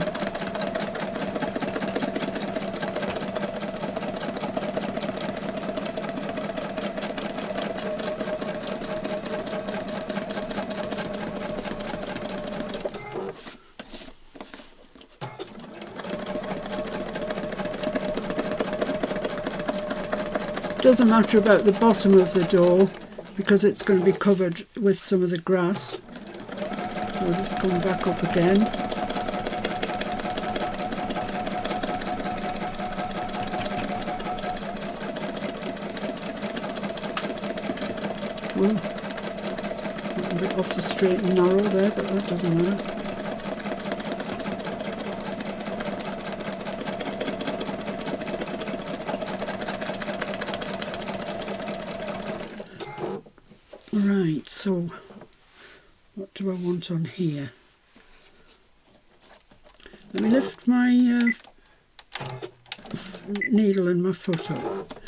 doesn't matter about the bottom of the door because it's going to be covered with some of the grass. So we'll just come back up again. Whoa, a bit off the straight and narrow there, but that doesn't matter. Right, so what do I want on here? Let me lift my needle and my foot up,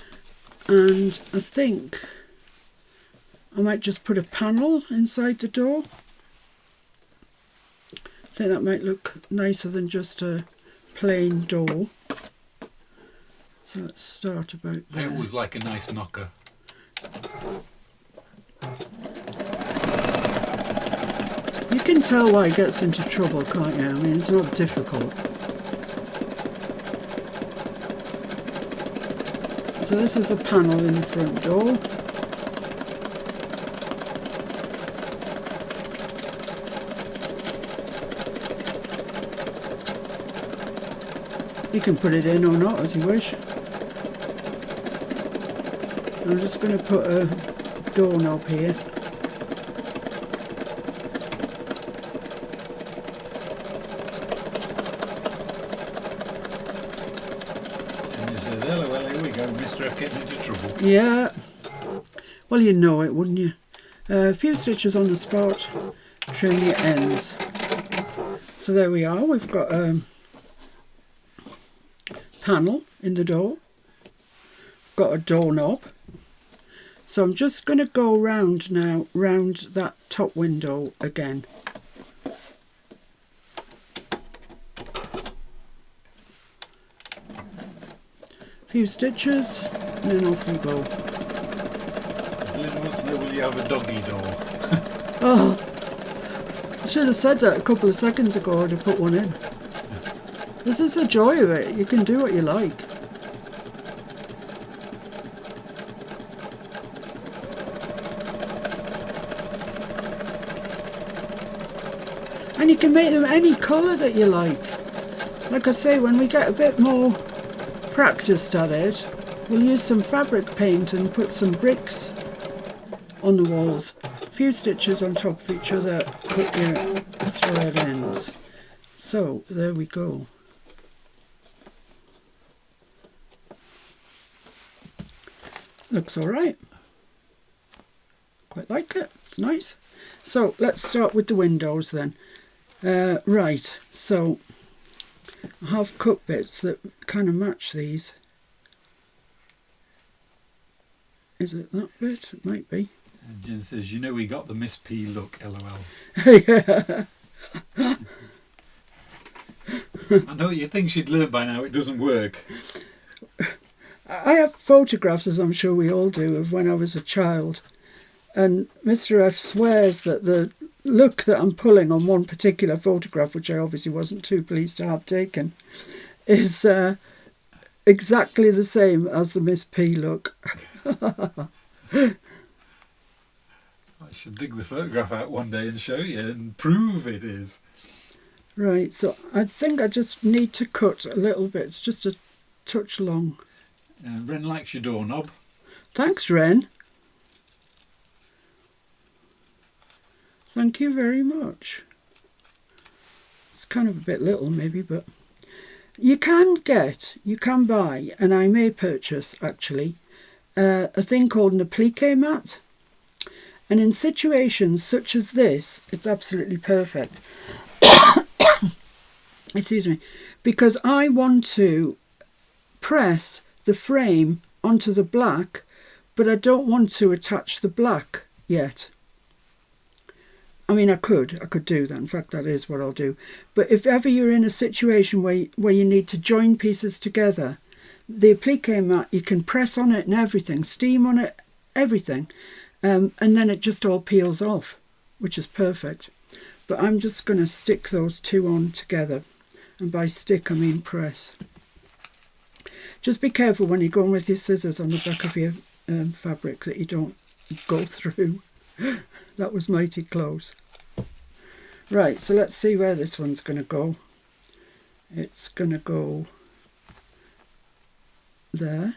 and I think I might just put a panel inside the door. I think that might look nicer than just a plain door. So let's start about there. It was like a nice knocker. You can tell why he gets into trouble, can't you? I mean, it's not difficult. So this is a panel in the front door. You can put it in or not as you wish. I'm just going to put a doorknob here. Mr. F getting into trouble. Yeah. Well, you'd know it, wouldn't you? A few stitches on the spot, trim your ends. So there we are. We've got a panel in the door. Got a doorknob. So I'm just going to go round now, round that top window again. Few stitches, and then off we go. Lynn wants to know, will you have a doggy door? Oh, I should have said that a couple of seconds ago. I'd have put one in. This is the joy of it. You can do what you like. And you can make them any colour that you like. Like I say, when we get a bit more practiced at it, we'll use some fabric paint and put some bricks on the walls. A few stitches on top of each other, put your thread ends. So there we go. Looks alright. Quite like it. It's nice. So let's start with the windows then. Right, so I have cut bits that kind of match these. Is it that bit? It might be. And Jen says, you know we got the Miss P look, LOL. Yeah. I know you think she'd learn by now it doesn't work. I have photographs, as I'm sure we all do, of when I was a child. And Mr. F swears that the look that I'm pulling on one particular photograph, which I obviously wasn't too pleased to have taken, is exactly the same as the Miss P look. Should dig the photograph out one day and show you and prove it is. Right, so I think I just need to cut a little bit. It's just a touch long. Ren likes your doorknob. Thanks, Ren. Thank you very much. It's kind of a bit little maybe, but you can buy, and I may purchase actually, a thing called an applique mat. And in situations such as this, it's absolutely perfect. Excuse me. Because I want to press the frame onto the black, but I don't want to attach the black yet. I mean, I could do that. In fact, that is what I'll do. But if ever you're in a situation where you need to join pieces together, the applique mat, you can press on it and everything, steam on it, everything. And then it just all peels off, which is perfect. But I'm just going to stick those two on together. And by stick, I mean press. Just be careful when you're going with your scissors on the back of your fabric that you don't go through. That was mighty close. Right, so let's see where this one's going to go. It's going to go there.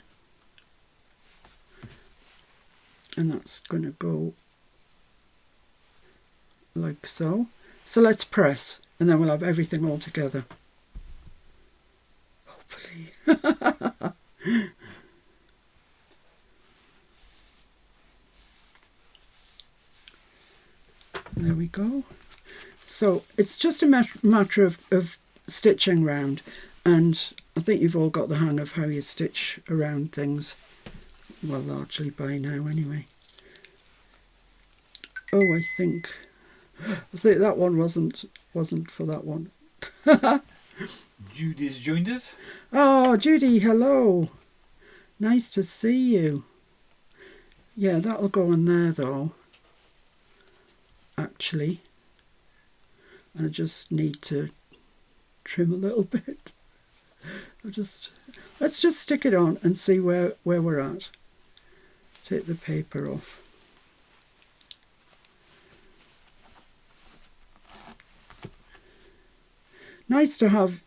And that's going to go like so. So let's press, and then we'll have everything all together. Hopefully. There we go. So it's just a matter of stitching round, and I think you've all got the hang of how you stitch around things. Well, largely by now anyway. Oh, I think that one wasn't for that one. Judy's joined us. Oh, Judy, hello. Nice to see you. Yeah, that'll go on there though. Actually. And I just need to trim a little bit. Let's just stick it on and see where we're at. Take the paper off. Nice to have,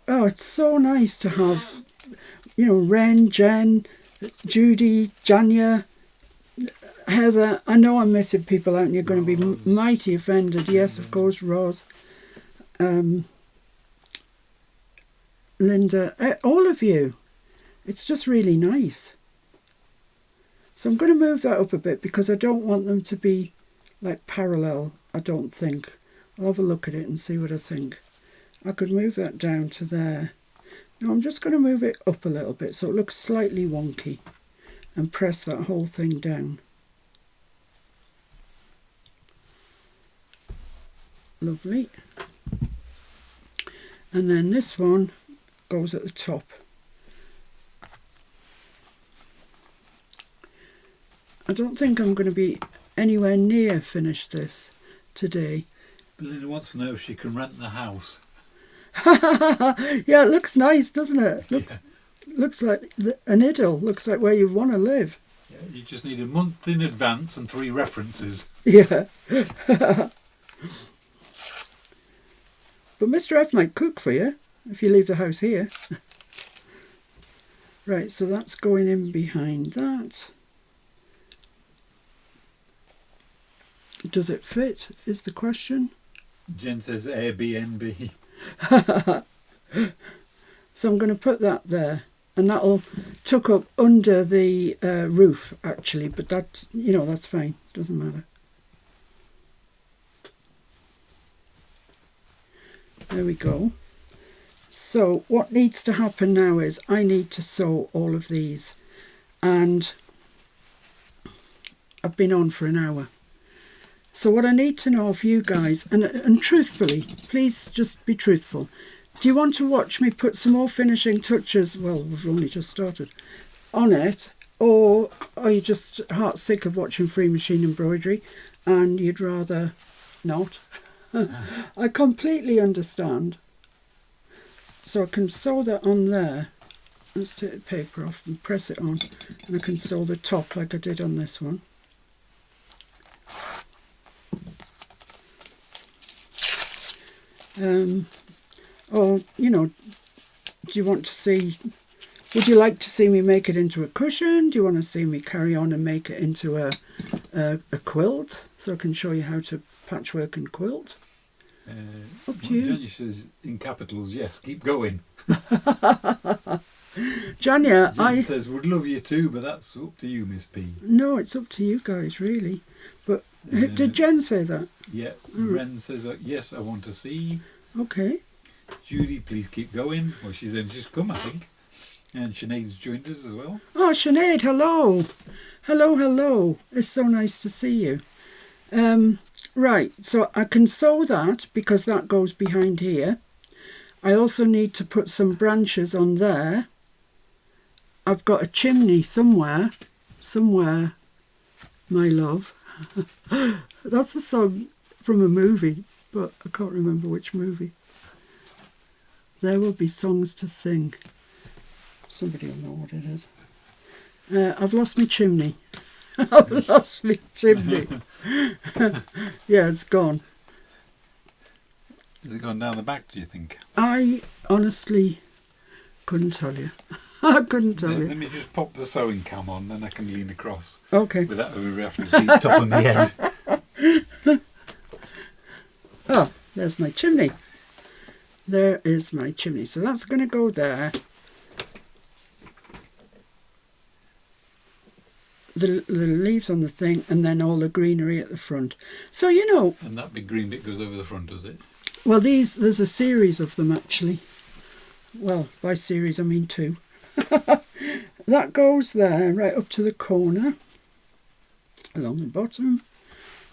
oh, it's so nice to have, Ren, Jen, Judy, Janya, Heather. I know I'm missing people out and you're going to be mighty offended. Yes, of course, Roz, Linda, all of you. It's just really nice. So I'm going to move that up a bit because I don't want them to be like parallel, I don't think. I'll have a look at it and see what I think. I could move that down to there. Now I'm just going to move it up a little bit so it looks slightly wonky and press that whole thing down. Lovely. And then this one goes at the top. I don't think I'm going to be anywhere near finished this today. Belinda wants to know if she can rent the house. Yeah, it looks nice, doesn't it? Looks like an idyll. Looks like where you want to live. Yeah, you just need a month in advance and 3 references. Yeah. But Mr. F might cook for you if you leave the house here. Right, so that's going in behind that. Does it fit, is the question. Jen says Airbnb. So I'm going to put that there, and that'll tuck up under the roof actually, but that's, that's fine, doesn't matter. There we go. So what needs to happen now is I need to sew all of these, and I've been on for an hour. So what I need to know of you guys, and truthfully, please just be truthful. Do you want to watch me put some more finishing touches, well, we've only just started, on it, or are you just heart sick of watching free machine embroidery and you'd rather not? I completely understand. So I can sew that on there. Let's take the paper off and press it on, and I can sew the top like I did on this one. Or, you know, do you want to see, would you like to see me make it into a cushion? Do you want to see me carry on and make it into a quilt? So I can show you how to patchwork and quilt. Up to you. Janya says in capitals, yes, keep going. Janya, Jen says, would love you too, but that's up to you, Miss P. No, it's up to you guys, really. But did Jen say that? Yeah. Ren says, yes, I want to see. Okay. Judy, please keep going. Well, she's then just come, I think. And Sinead's joined us as well. Oh, Sinead, hello. Hello. It's so nice to see you. Right, so I can sew that because that goes behind here. I also need to put some branches on there. I've got a chimney somewhere, my love. That's a song from a movie, but I can't remember which movie. There will be songs to sing. Somebody will know what it is. I've lost my chimney. I've lost my chimney. Yeah, it's gone. Has it gone down the back, do you think? I honestly couldn't tell you. I couldn't tell you. Let me just pop the sewing cam on, then I can lean across. Okay. Without we have to see the top of my head. Oh, there's my chimney. There is my chimney. So that's going to go there. The leaves on the thing, and then all the greenery at the front. So, you know... And that big green bit goes over the front, does it? Well, there's a series of them, actually. Well, by series, I mean 2. That goes there, right up to the corner, along the bottom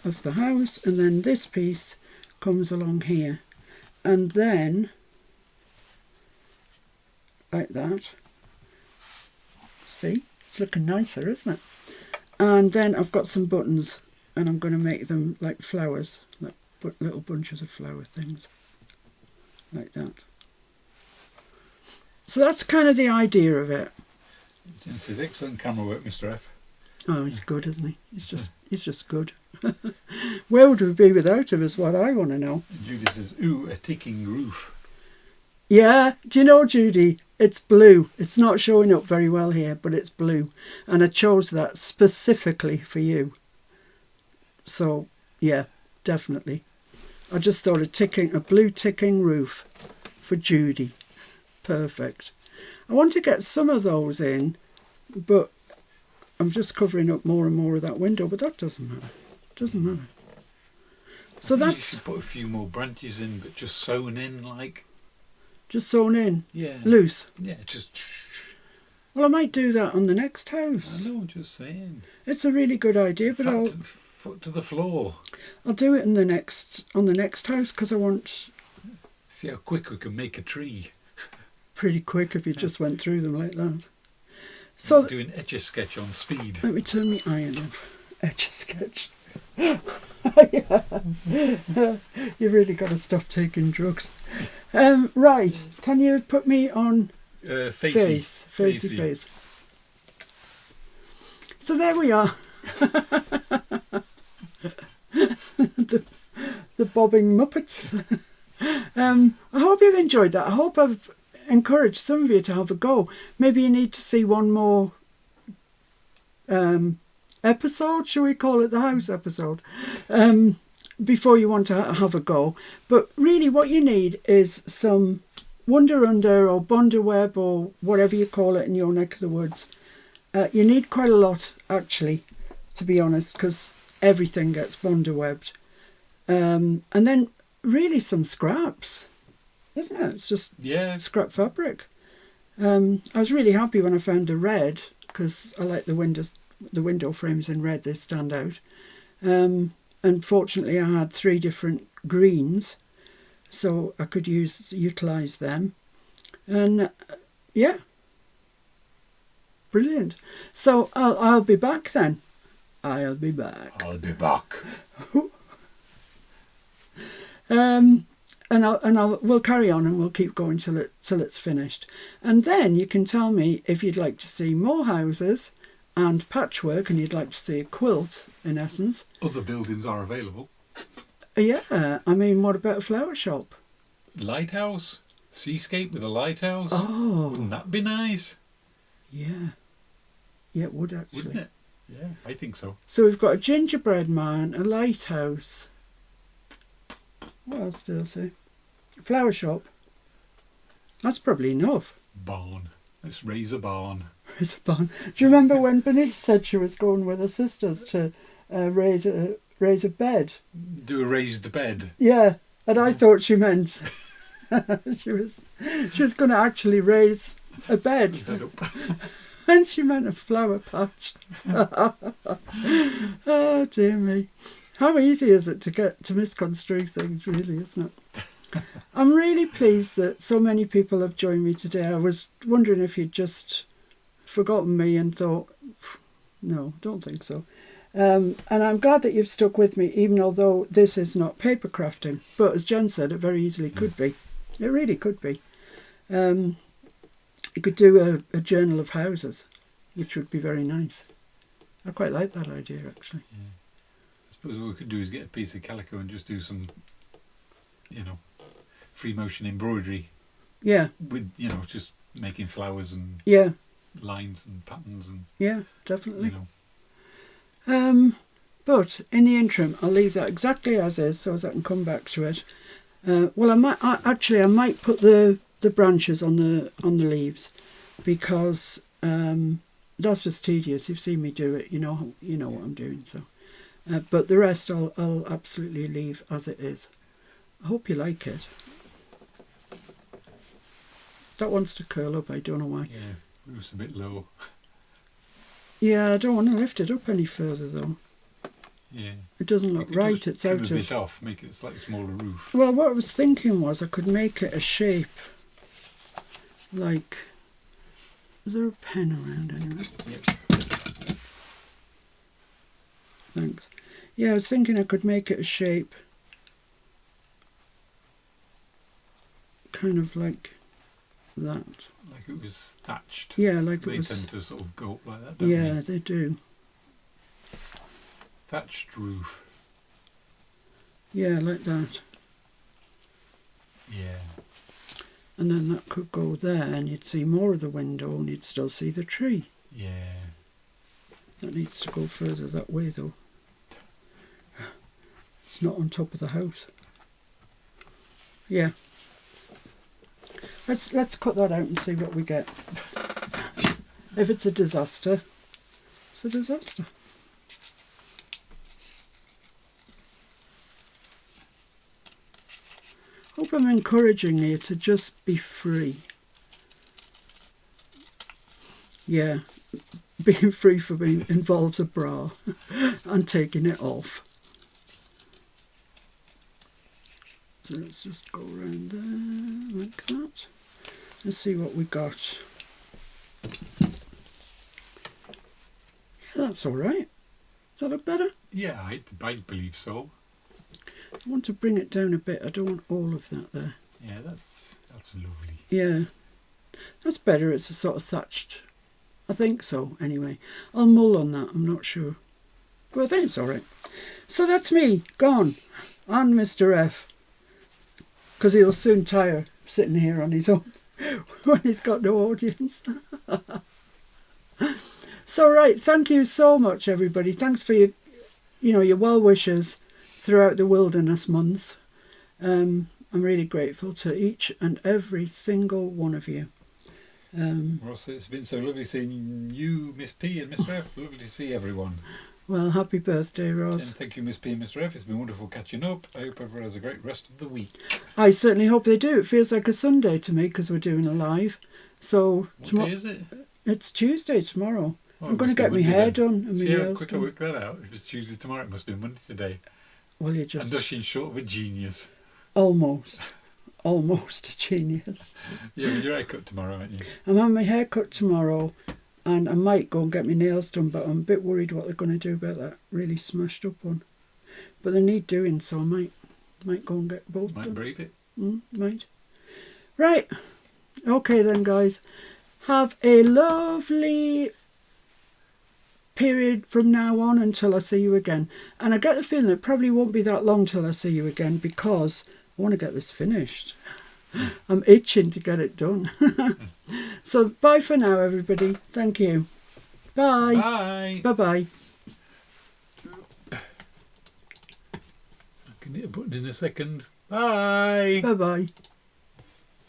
of the house, and then this piece comes along here. And then, like that. See? It's looking nicer, isn't it? And then I've got some buttons, and I'm going to make them like flowers, like little bunches of flower things, like that. So that's kind of the idea of it. Jen says, excellent camera work, Mr. F. Oh, he's good, isn't he? He's just good. Where would we be without him is what I want to know. And Judy says, ooh, a ticking roof. Yeah, do you know, Judy? It's blue. It's not showing up very well here, but it's blue. And I chose that specifically for you. So, yeah, definitely. I just thought a blue ticking roof for Judy. Perfect. I want to get some of those in, but I'm just covering up more and more of that window, but that doesn't matter. Doesn't matter. So that's... You should put a few more branches in, but just sewn in, like... Just sewn in? Yeah. Loose? Yeah, just... Well, I might do that on the next house. I know, just saying. It's a really good idea, but Foot to the floor. I'll do it on the next house, because I want... See how quick we can make a tree. Pretty quick if you just went through them like that. So do an Etch-a-Sketch on speed. Let me turn my iron off. Etch-a-Sketch. You've really got to stop taking drugs. Right, can you put me on face? So there we are. the bobbing Muppets. I hope you've enjoyed that. I hope I've encouraged some of you to have a go. Maybe you need to see one more episode, shall we call it the house episode, before you want to have a go. But really what you need is some Wonder Under or Bonderweb or whatever you call it in your neck of the woods. You need quite a lot, actually, to be honest, because everything gets Bonderwebbed. And then really some scraps, isn't it? It's just scrap fabric. I was really happy when I found a red, because I like the window frames in red, they stand out. Unfortunately, I had 3 different greens, so I could utilise them. And yeah, brilliant. So I'll be back then. I'll be back. And we'll carry on and we'll keep going till it's finished. And then you can tell me if you'd like to see more houses and patchwork, and you'd like to see a quilt, in essence. Other buildings are available. Yeah, I mean, what about a flower shop? lighthouse, seascape with a lighthouse. Oh, Wouldn't that be nice? yeah. Yeah, it would actually. Wouldn't it? Yeah, I think so. So we've got a gingerbread man, a lighthouse. What else did I say? Flower shop. That's probably enough. Barn. Let's raise a barn. Raise a barn. Do you remember when Bernice said she was going with her sisters to raise a bed? Do a raised bed. Yeah, and I thought she meant she was going to actually raise a bed, and she meant a flower patch. Oh dear me! How easy is it to misconstrue things, really, isn't it? I'm really pleased that so many people have joined me today. I was wondering if you'd just forgotten me and thought, no, don't think so. And I'm glad that you've stuck with me, even although this is not paper crafting. But as Jen said, it very easily could be. It really could be. You could do a journal of houses, which would be very nice. I quite like that idea, actually. Yeah. I suppose what we could do is get a piece of calico and just do some, free motion embroidery. Yeah. With, just making flowers and lines and patterns and. Yeah, definitely. But in the interim, I'll leave that exactly as is, so as I can come back to it. Well, I might put the branches on the leaves, because that's just tedious. You've seen me do it. You know what I'm doing. So, but the rest I'll absolutely leave as it is. I hope you like it. That wants to curl up. I don't know why. Yeah, it was a bit low. Yeah, I don't want to lift it up any further though. Yeah. It doesn't look right. It's out of. A bit off. Make it a slightly smaller roof. Well, what I was thinking was I could make it a shape. Like, is there a pen around anyway? Yep. Thanks. Yeah, I was thinking I could make it a shape. Kind of like that. Like it was thatched. Yeah, like they it was. They tend to sort of go up like that, don't yeah, they do. Thatched roof. Yeah, like that. Yeah. And then that could go there, and you'd see more of the window, and you'd still see the tree. Yeah. That needs to go further that way, though. It's not on top of the house. Yeah. Let's cut that out and see what we get. If it's a disaster, it's a disaster. Hope I'm encouraging you to just be free. Yeah, being free for me involves a bra and taking it off. So let's just go around there like that. Let's see what we got. Yeah, that's all right. Does that look better? Yeah, I believe so. I want to bring it down a bit. I don't want all of that there. Yeah, that's lovely. Yeah, that's better. It's a sort of thatched. I think so, anyway. I'll mull on that, I'm not sure. But I think it's all right. So that's me, gone. And Mr. F. Because he'll soon tire sitting here on his own when he's got no audience. So, right, thank you so much, everybody. Thanks for your well wishes throughout the wilderness months. I'm really grateful to each and every single one of you. Ross, it's been so lovely seeing you, Miss P and Mr. F. Lovely to see everyone. Well, happy birthday, Ross. And thank you, Miss P and Mr. F. It's been wonderful catching up. I hope everyone has a great rest of the week. I certainly hope they do. It feels like a Sunday to me because we're doing a live. So what day is it? It's Tuesday tomorrow. Oh, I'm going to get my hair done. And see my how nails quick done. I work that out. If it's Tuesday tomorrow, it must be Monday today. Well, you're just... And nothing short of a genius. Almost a genius. Yeah, but your haircut tomorrow, aren't you? I'm having my hair cut tomorrow, and I might go and get my nails done, but I'm a bit worried what they're going to do about that really smashed up one. But they need doing, so I might go and get both Might done. brave it. Might. Right. Okay then, guys. Have a lovely period from now on until I see you again. And I get the feeling it probably won't be that long till I see you again, because I want to get this finished. I'm itching to get it done. So bye for now, everybody. Thank you. Bye. Bye. Bye-bye. I can hit a button in a second. Bye. Bye-bye.